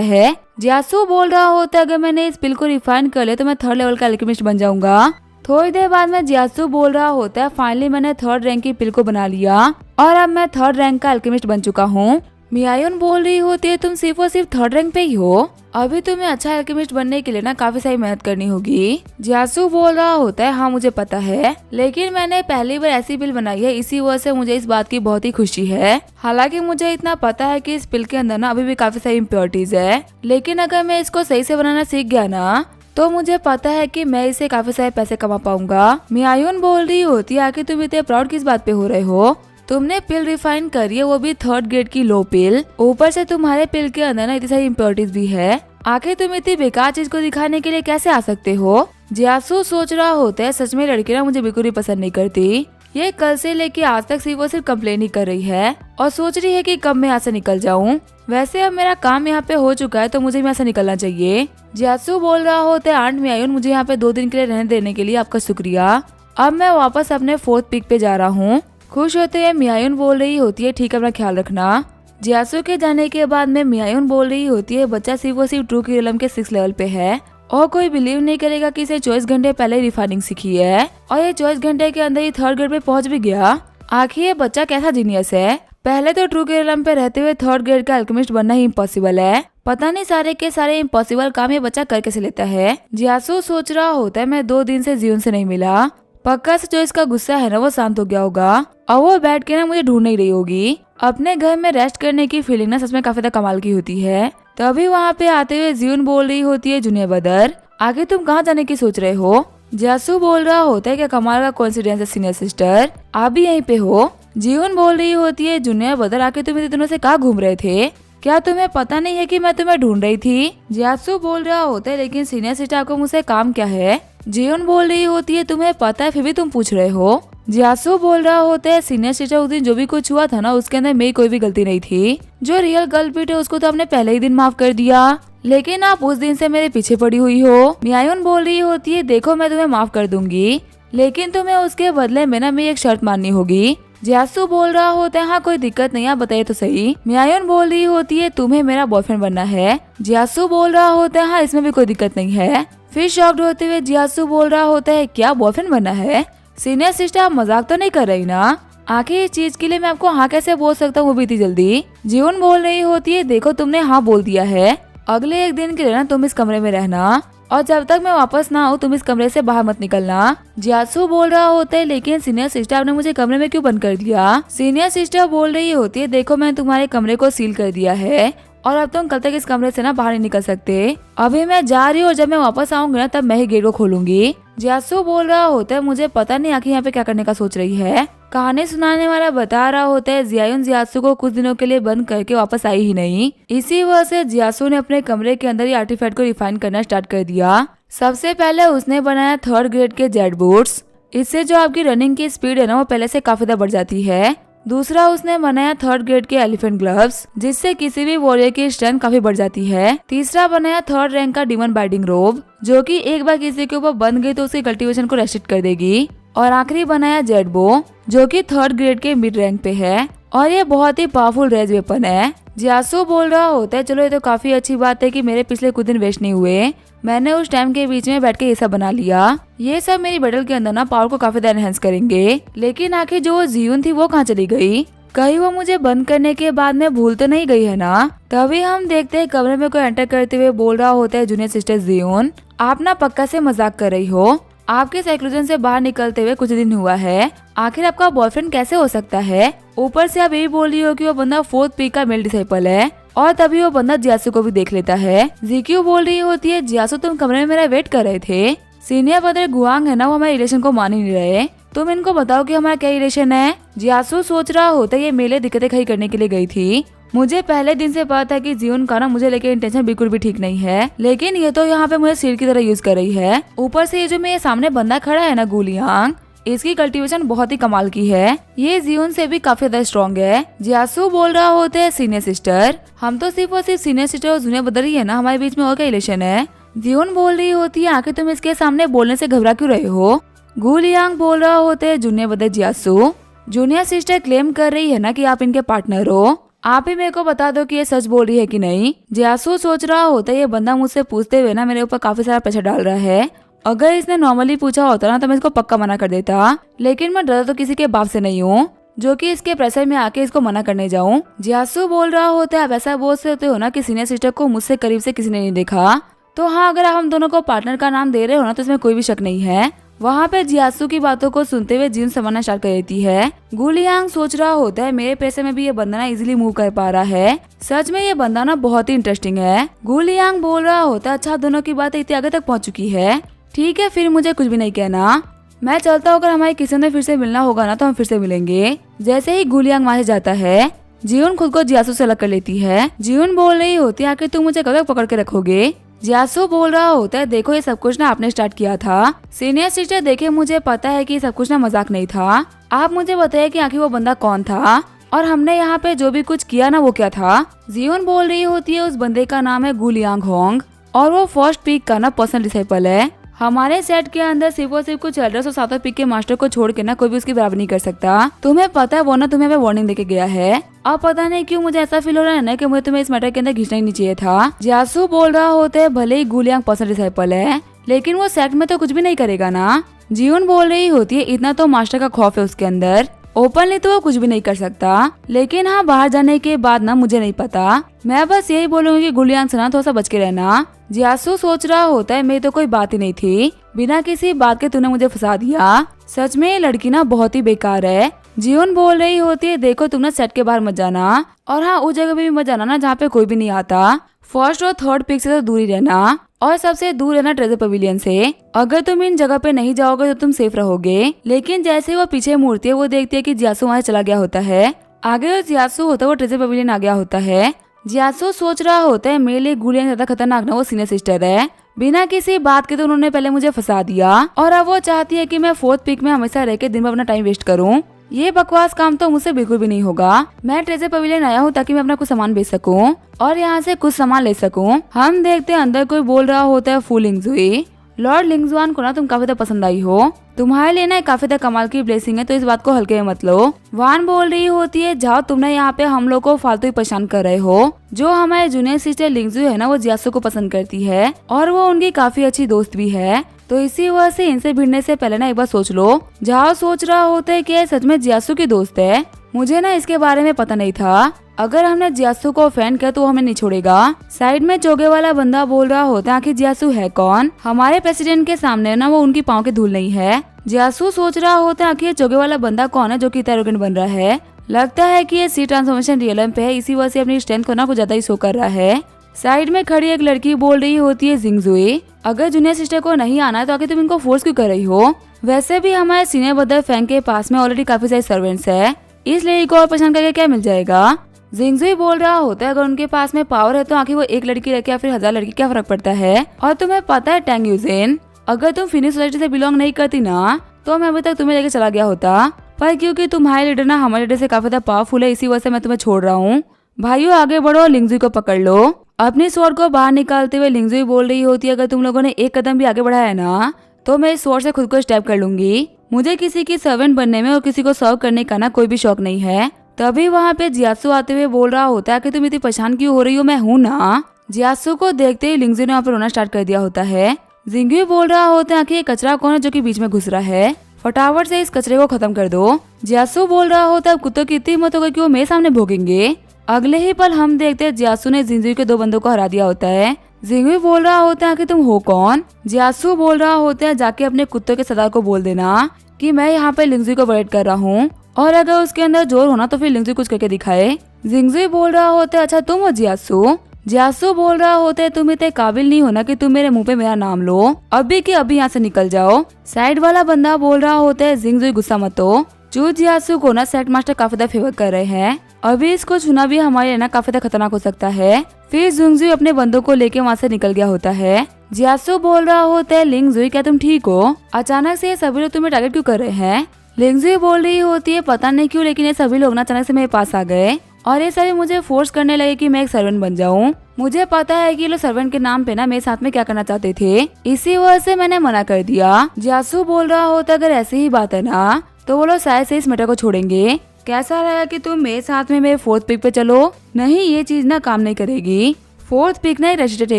है। जियासु बोल रहा होता है अगर मैंने इस पिल को रिफाइन कर लिया तो मैं 3rd लेवल का एल्केमिस्ट बन जाऊंगा। थोड़ी देर बाद में जियासु बोल रहा होता है फाइनली मैंने 3rd रैंक की पिल को बना लिया और अब मैं 3rd रैंक का एल्केमिस्ट बन चुका हूँ। मियायोन बोल रही होती है तुम सिर्फ और सिर्फ 3rd रैंक पे ही हो, अभी तुम्हें अच्छा एल्केमिस्ट बनने के लिए ना काफी सारी मेहनत करनी होगी। जियासु बोल रहा होता है हाँ मुझे पता है, लेकिन मैंने पहली बार ऐसी पिल बनाई है, इसी वजह से मुझे इस बात की बहुत ही खुशी है। हालांकि मुझे इतना पता है कि इस पिल के अंदर ना अभी भी काफी सारी इम्प्योरिटीज है, लेकिन अगर मैं इसको सही से बनाना सीख गया ना तो मुझे पता है कि मैं इसे काफी सारे पैसे कमा पाऊंगा। मियायोन बोल रही होती है आखिर तुम इतने प्राउड किस बात पे हो रहे हो, तुमने पिल रिफाइन करी है वो भी 3rd ग्रेड की लो पिल, ऊपर से तुम्हारे पिल के अंदर ना इतनी सारी इम्प्योरिटीज भी है, आखिर तुम इतनी बेकार चीज को दिखाने के लिए कैसे आ सकते हो। जियासु सोच रहा होता है सच में लड़की ना मुझे बिल्कुल भी पसंद नहीं करती, ये कल से लेके आज तक सिर्फ और सिर्फ कम्प्लेन ही कर रही है और सोच रही है कि कब मैं यहाँ से निकल जाऊँ। वैसे अब मेरा काम यहाँ पे हो चुका है तो मुझे यहाँ से निकलना चाहिए। जियासु बोल रहा होता है आंट मियायोन मुझे यहाँ पे 2 दिन के लिए रहने देने के लिए आपका शुक्रिया, अब मैं वापस अपने 4th पीक पे जा रहा हूँ। खुश होते हुए मियायोन बोल रही होती है ठीक है अपना ख्याल रखना। जियासु के जाने के बाद में मियायोन बोल रही होती है बच्चा सिर्फ और सिर्फ ट्रू किरलम के 6th लेवल पे है और कोई बिलीव नहीं करेगा कि इसे 24 घंटे पहले रिफाइनिंग सीखी है और ये 24 घंटे के अंदर ही 3rd ग्रेड पे पहुंच भी गया। आखिर ये बच्चा कैसा जीनियस है, पहले तो ट्रू किरलम पे रहते हुए 3rd ग्रेड का एल्केमिस्ट बनना ही इम्पॉसिबल है, पता नहीं सारे के सारे इम्पॉसिबल काम ये बच्चा कर कैसे लेता है। जियासु सोच रहा होता है मैं 2 दिन से जियोन से नहीं मिला, पक्का से जो इसका गुस्सा है ना वो शांत हो गया होगा और वो बैठ के ना मुझे ढूंढ नहीं रही होगी। अपने घर में रेस्ट करने की फीलिंग ना सच में काफी ज्यादा कमाल की होती है। तभी वहाँ पे आते हुए जियोन बोल रही होती है जूनियर ब्रदर आगे तुम कहाँ जाने की सोच रहे हो। जियासु बोल रहा होता है क्या कमाल का कोइंसिडेंस है सीनियर सिस्टर, आप भी यहीं पे हो। जियोन बोल रही होती है जूनियर ब्रदर आके तुम इतने दिनों से कहाँ घूम रहे थे, क्या तुम्हें पता नहीं है कि मैं तुम्हें ढूंढ रही थी। जियासु बोल रहा होता है लेकिन सीनियर सिस्टर आपको मुझसे काम क्या है। जियोन बोल रही होती है तुम्हें पता है फिर भी तुम पूछ रहे हो। जियासु बोल रहा होता है सीनियर सिस्टर उस दिन जो भी कुछ हुआ था ना उसके अंदर मेरी कोई भी गलती नहीं थी, जो रियल कल्प्रिट है उसको तो हमने पहले ही दिन माफ कर दिया, लेकिन आप उस दिन से मेरे पीछे पड़ी हुई हो। मियायोन बोल रही होती है देखो मैं तुम्हें माफ कर दूंगी, लेकिन तुम्हें उसके बदले में ना मेरी एक शर्त माननी होगी। जियासु बोल रहा होता है हाँ कोई दिक्कत नहीं, आप बताइए तो सही। मियायोन बोल रही होती है तुम्हें मेरा बॉयफ्रेंड बनना है। जियासु बोल रहा होता है हाँ इसमें भी कोई दिक्कत नहीं है। फिर शॉक्ड होते हुए जियासु बोल रहा होता है क्या बॉयफ्रेंड बनना है, सीनियर सिस्टर आप मजाक तो नहीं कर रही ना, आखिर इस चीज के लिए मैं आपको हाँ कैसे बोल सकता हूँ वो भी इतनी जल्दी। जियोन बोल रही होती है देखो तुमने हाँ बोल दिया है, अगले 1 दिन के लिए ना तुम इस कमरे में रहना और जब तक मैं वापस ना आऊँ तुम इस कमरे से बाहर मत निकलना। जियासु बोल रहा होता है लेकिन सीनियर सिस्टर आपने मुझे कमरे में क्यों बंद कर दिया। सीनियर सिस्टर बोल रही होती है देखो मैंने तुम्हारे कमरे को सील कर दिया है और अब तुम कल तक इस कमरे से ना बाहर नहीं निकल सकते, अभी मैं जा रही हूँ और जब मैं वापस आऊंगी ना तब मैं ही गेट को खोलूंगी। जियासु बोल रहा होता है मुझे पता नहीं आखिर यहाँ पे क्या करने का सोच रही है। कहानी सुनाने वाला बता रहा होता है जियायोन जियासु को कुछ दिनों के लिए बंद करके वापस आई ही नहीं, इसी वजह से जियासु ने अपने कमरे के अंदर ही आर्टिफैक्ट को रिफाइन करना स्टार्ट कर दिया। सबसे पहले उसने बनाया 3rd ग्रेड के जेट बूट्स, इससे जो आपकी रनिंग की स्पीड है ना वो पहले से काफी ज्यादा बढ़ जाती है। दूसरा उसने बनाया 3rd ग्रेड के एलिफेंट ग्लव्स, जिससे किसी भी वॉरियर की स्ट्रेंथ काफी बढ़ जाती है। तीसरा बनाया 3rd रैंक का डिमन बाइटिंग रोब, जो कि एक बार किसी के ऊपर बंध गई तो उसकी कल्टीवेशन को रेस्ट्रिक्ट कर देगी। और आखिरी बनाया जेट बो, जो कि 3rd ग्रेड के मिड रैंक पे है और ये बहुत ही पावरफुल रेज वेपन है। जियासु बोल रहा होता है चलो ये तो काफी अच्छी बात है कि मेरे पिछले कुछ दिन वेस्ट नहीं हुए, मैंने उस टाइम के बीच में बैठ के ये सब बना लिया, ये सब मेरी बैटल के अंदर ना पावर को काफी ज्यादा एनहेंस करेंगे। लेकिन आखिर जो वो जियोन थी वो कहाँ चली गई, कहीं वो मुझे बंद करने के बाद में भूल तो नहीं गई है ना। तभी हम देखते हैं कमरे में कोई एंटर करते हुए बोल रहा होता है जूनियर सिस्टर जियोन आप ना पक्का से मजाक कर रही हो, आपके साइक्लोजन से बाहर निकलते हुए कुछ दिन हुआ है, आखिर आपका बॉयफ्रेंड कैसे हो सकता है। ऊपर से आप यही बोल रही हो कि वो बंदा 4th पीक का मेल डिसाइपल है और तभी वो बंदा जियासु को भी देख लेता है। जिक्यू बोल रही होती है जियासु तुम कमरे में मेरा वेट कर रहे थे, सीनियर ब्रदर गुआंग है ना वो हमारे रिलेशन को मान ही नहीं रहे, तुम इनको बताओ कि हमारा क्या रिलेशन है। जियासु सोच रहा होता ये मेले दिक्कतें खड़ी करने के लिए गई थी। मुझे पहले दिन से पता था कि जियोन का ना मुझे लेके इंटेंशन बिल्कुल भी ठीक नहीं है, लेकिन ये तो यहाँ पे मुझे सिर की तरह यूज कर रही है। ऊपर से ये जो मेरे सामने बंदा खड़ा है ना गुलियांग, इसकी कल्टीवेशन बहुत ही कमाल की है। ये जियोन से भी काफी ज्यादा स्ट्रॉन्ग है। जियासु बोल रहा होता है सीनियर सिस्टर, हम तो सिर्फ और सिर्फ सीनियर सिस्टर और जूनियर ब्रदर ही है ना, हमारे बीच में और क्या रिलेशन है। जियोन बोल रही होती है आखिर तुम इसके सामने बोलने से घबरा क्यों रहे हो। गुलियांग बोल रहा होता है junior brother Jiasu, junior sister claim कर रही है ना कि आप इनके पार्टनर हो, आप ही मेरे को बता दो कि ये सच बोल रही है कि नहीं। जियासु सोच रहा होता है ये बंदा मुझसे पूछते हुए ना मेरे ऊपर काफी सारा प्रेशर डाल रहा है। अगर इसने नॉर्मली पूछा होता ना तो मैं इसको पक्का मना कर देता, लेकिन मैं डरता तो किसी के बाप से नहीं हूँ जो कि इसके प्रेशर में आके इसको मना करने जाऊँ। जियासु बोल रहा होता है आप ऐसा बोल सकते हो ना कि सीनियर सिस्टर को मुझसे करीब से किसी ने नहीं देखा, तो हाँ अगर आप हम दोनों को पार्टनर का नाम दे रहे हो ना तो इसमें कोई भी शक नहीं है। वहाँ पे जियासु की बातों को सुनते हुए जिन समझना स्टार्ट कर देती है। गुलियांग सोच रहा होता है मेरे पैसे में भी ये बंदा ना इजीली मूव कर पा रहा है, सच में ये बंदा ना बहुत ही इंटरेस्टिंग है। गुलियांग बोल रहा होता है अच्छा दोनों की बात इतनी आगे तक पहुँच चुकी है, ठीक है फिर मुझे कुछ भी नहीं कहना, मैं चलता हूँ। अगर हमारी किसी ने फिर से मिलना होगा ना तो हम फिर से मिलेंगे। जैसे ही गुलियांग वहाँ से जाता है जियोन खुद को जियासु से अलग कर लेती है। जियोन बोल रही होती है आखिर तुम मुझे कब तक पकड़ के रखोगे। जियासु बोल रहा होता है देखो ये सब कुछ ना आपने स्टार्ट किया था, सीनियर सिस्टर देखे मुझे पता है कि सब कुछ ना मजाक नहीं था, आप मुझे बताइए कि आखिर वो बंदा कौन था और हमने यहाँ पे जो भी कुछ किया ना वो क्या था। जियोन बोल रही होती है उस बंदे का नाम है गुलियांग होंग और वो फर्स्ट पीक का ना पर्सनल डिसाइपल है। हमारे सेट के अंदर सिर्फ और सिर्फ कुछ एल्डर्स और सातों पीक के मास्टर को छोड़ के ना कोई भी उसकी बराबरी नहीं कर सकता। तुम्हें पता है वो ना तुम्हें वार्निंग देके गया है। अब पता नहीं क्यों मुझे ऐसा फील हो रहा है ना कि मुझे तुम्हें इस मैटर के अंदर घिसना ही नहीं चाहिए था। जियासु बोल रहा होता है भले ही गुलियांग पर्सनल डिसाइपल है लेकिन वो सेट में तो कुछ भी नहीं करेगा ना। जियोन बोल रही होती है इतना तो मास्टर का खौफ है उसके अंदर, ओपनली तो वो कुछ भी नहीं कर सकता, लेकिन हाँ बाहर जाने के बाद ना मुझे नहीं पता। मैं बस यही बोलूंगी कि गुलियांग से ना थोड़ा सा बच के रहना। जियासु सोच रहा होता है मेरी तो कोई बात ही नहीं थी, बिना किसी बात के तूने मुझे फंसा दिया, सच में ये लड़की ना बहुत ही बेकार है। जियोन बोल रही होती है देखो तुम ना सेट के बाहर मत जाना और हाँ उस जगह पे भी मत जाना ना जहाँ पे कोई भी नहीं आता, फर्स्ट और थर्ड पिक से तो दूर ही रहना और सबसे दूर रहना ट्रेजर पवेलियन से। अगर तुम इन जगह पे नहीं जाओगे तो तुम सेफ रहोगे। लेकिन जैसे वो पीछे मुड़ती है वो देखती है कि जियासु वहाँ चला गया होता है, आगे जियासु होता है वो ट्रेजर पवेलियन आ गया होता है। जियासु सोच रहा होता है मेरे लिए गुलियांग ज्यादा खतरनाक ना वो सीनियर सिस्टर है, बिना किसी बात के तो उन्होंने पहले मुझे फंसा दिया और अब वो चाहती है कि मैं फोर्थ पिक में हमेशा रह के दिन में अपना टाइम वेस्ट करूँ। ये बकवास काम तो मुझसे बिल्कुल भी नहीं होगा। मैं ट्रेजर पवेलियन आया हूँ ताकि मैं अपना कुछ सामान बेच सकूँ और यहाँ से कुछ सामान ले सकूँ। हम देखते हैं अंदर कोई बोल रहा होता है फू लिंगजुई, लॉर्ड लिंगजुआन को ना तुम काफी पसंद आई हो, तुम्हारे लिए ना काफी कमाल की ब्लेसिंग है तो इस बात को हल्के में मत लो। वान बोल रही होती है जाओ तुमने यहाँ पे हम लोग को फालतू ही परेशान कर रहे हो। जो हमारे जूनियर सिस्टर लिंगजू है ना वो जियासु को पसंद करती है और वो उनकी काफी अच्छी दोस्त भी है, तो इसी वजह से इनसे भिड़ने से पहले ना एक बार सोच लो। जाओ सोच रहा होता है कि सच में जियासु की दोस्त है, मुझे ना इसके बारे में पता नहीं था, अगर हमने जियासु को ऑफेंड किया तो वो हमें नहीं छोड़ेगा। साइड में चोगे वाला बंदा बोल रहा होता है आखिर जियासु है कौन, हमारे प्रेसिडेंट के सामने ना वो उनकी पाँव की धूल नहीं है। जियासु सोच रहा होता है आखिर चोगे वाला बंदा कौन है जो कि एरोगेंट बन रहा है, लगता है कि ये सी ट्रांसफॉर्मेशन रियलम पे है, इसी वजह से अपनी स्ट्रेंथ को ना कुछ ज्यादा ही शो कर रहा है। साइड में खड़ी एक लड़की बोल रही होती है जिंगजुई, अगर जूनियर सिस्टर को नहीं आना है तो आखिर तुम इनको फोर्स क्यों कर रही हो, वैसे भी हमारे सीनियर ब्रदर फैंग के पास में ऑलरेडी काफी सारे सर्वेंट्स है, इस लड़की को और परेशान करके क्या मिल जाएगा। जिंगजुई बोल रहा होता है अगर उनके पास में पावर है तो आखिर वो एक लड़की रखे या फिर 1000 लड़की क्या फर्क पड़ता है। और तुम्हें पता है टैंग यूजिन, अगर तुम फिनिश सोसाइटी से बिलोंग नहीं करती ना तो मैं अभी तक तुम्हें लेके चला गया होता, पर क्योंकि तुम्हारे लीडर ना हमारे लीडर से काफी ज्यादा पावरफुल है इसी वजह से मैं तुम्हें छोड़ रहा हूँ। भाइयों आगे बढ़ो और लिंगजुई को पकड़ लो। अपनी स्वॉर्ड को बाहर निकालते हुए लिंगजुई बोल रही होती है अगर तुम लोगों ने एक कदम भी आगे बढ़ाया है ना तो मैं इस स्वॉर्ड से खुद को स्टैब कर लूंगी। मुझे किसी की सर्वेंट बनने में और किसी को सर्व करने का ना कोई भी शौक नहीं है। तभी वहाँ पे जियासु आते हुए बोल रहा होता है कि तुम इतनी परेशान क्यों हो रही हो, मैं हूँ ना। जियासु को देखते ही लिंगजुई ने वहाँ पर रोना स्टार्ट कर दिया होता है। जिंगजुई बोल रहा होता है कि ये कचरा कौन है जो कि बीच में घुस रहा है, फटाफट से इस कचरे को खत्म कर दो। जियासु बोल रहा होता है कुत्तों की इतनी हिम्मत हो गई कि वो मेरे सामने भोगेंगे। अगले ही पल हम देखते हैं जियासु ने जिंगजुई के 2 बंदों को हरा दिया होता है। जिंगजुई बोल रहा होता है कि तुम हो कौन। जियासु बोल रहा होता है जाके अपने कुत्तों के सरदार को बोल देना कि मैं यहाँ पे लिंगजुई को वेट कर रहा हूँ और अगर उसके अंदर जोर होना तो फिर लिंगजुई कुछ करके दिखाए। जिंगजुई बोल रहा होता है अच्छा तुम हो जियासु, जियासु बोल रहा होता है तुम इतने काबिल नहीं हो ना कि तुम मेरे मुंह पे मेरा नाम लो, अभी के अभी यहाँ से निकल जाओ। साइड वाला बंदा बोल रहा होता है जिंगजुई गुस्सा मत हो, जो जियासु को ना सेट मास्टर काफी ज्यादा फेवर कर रहे हैं, अभी इसको छूना भी हमारे लिए ना काफी ज्यादा खतरनाक हो सकता है। फिर जिंगजुई अपने बंदों को लेके वहाँ से निकल गया होता है। जियासु बोल रहा होता है लिंगजुई क्या तुम ठीक हो, अचानक से ये सभी लोग तुम्हें टारगेट क्यों कर रहे हैं। लिंगजुई बोल रही होती है पता नहीं क्यों लेकिन ये सभी लोग ना अचानक से मेरे पास आ गए और ये सभी मुझे फोर्स करने लगे कि मैं एक सर्वेंट बन जाऊं। मुझे पता है कि ये लोग सर्वेंट के नाम पे ना मेरे साथ में क्या करना चाहते थे, इसी वजह से मैंने मना कर दिया। जियासु बोल रहा होता अगर ऐसी ही बात है ना तो वो लोग शायद से इस मैटर को छोड़ेंगे। कैसा रहेगा कि तुम मेरे साथ में मेरे फोर्थ पिक पे चलो। नहीं, ये चीज ना काम नहीं करेगी। फोर्थ पिक ना एक रेस्ट्रिक्टेड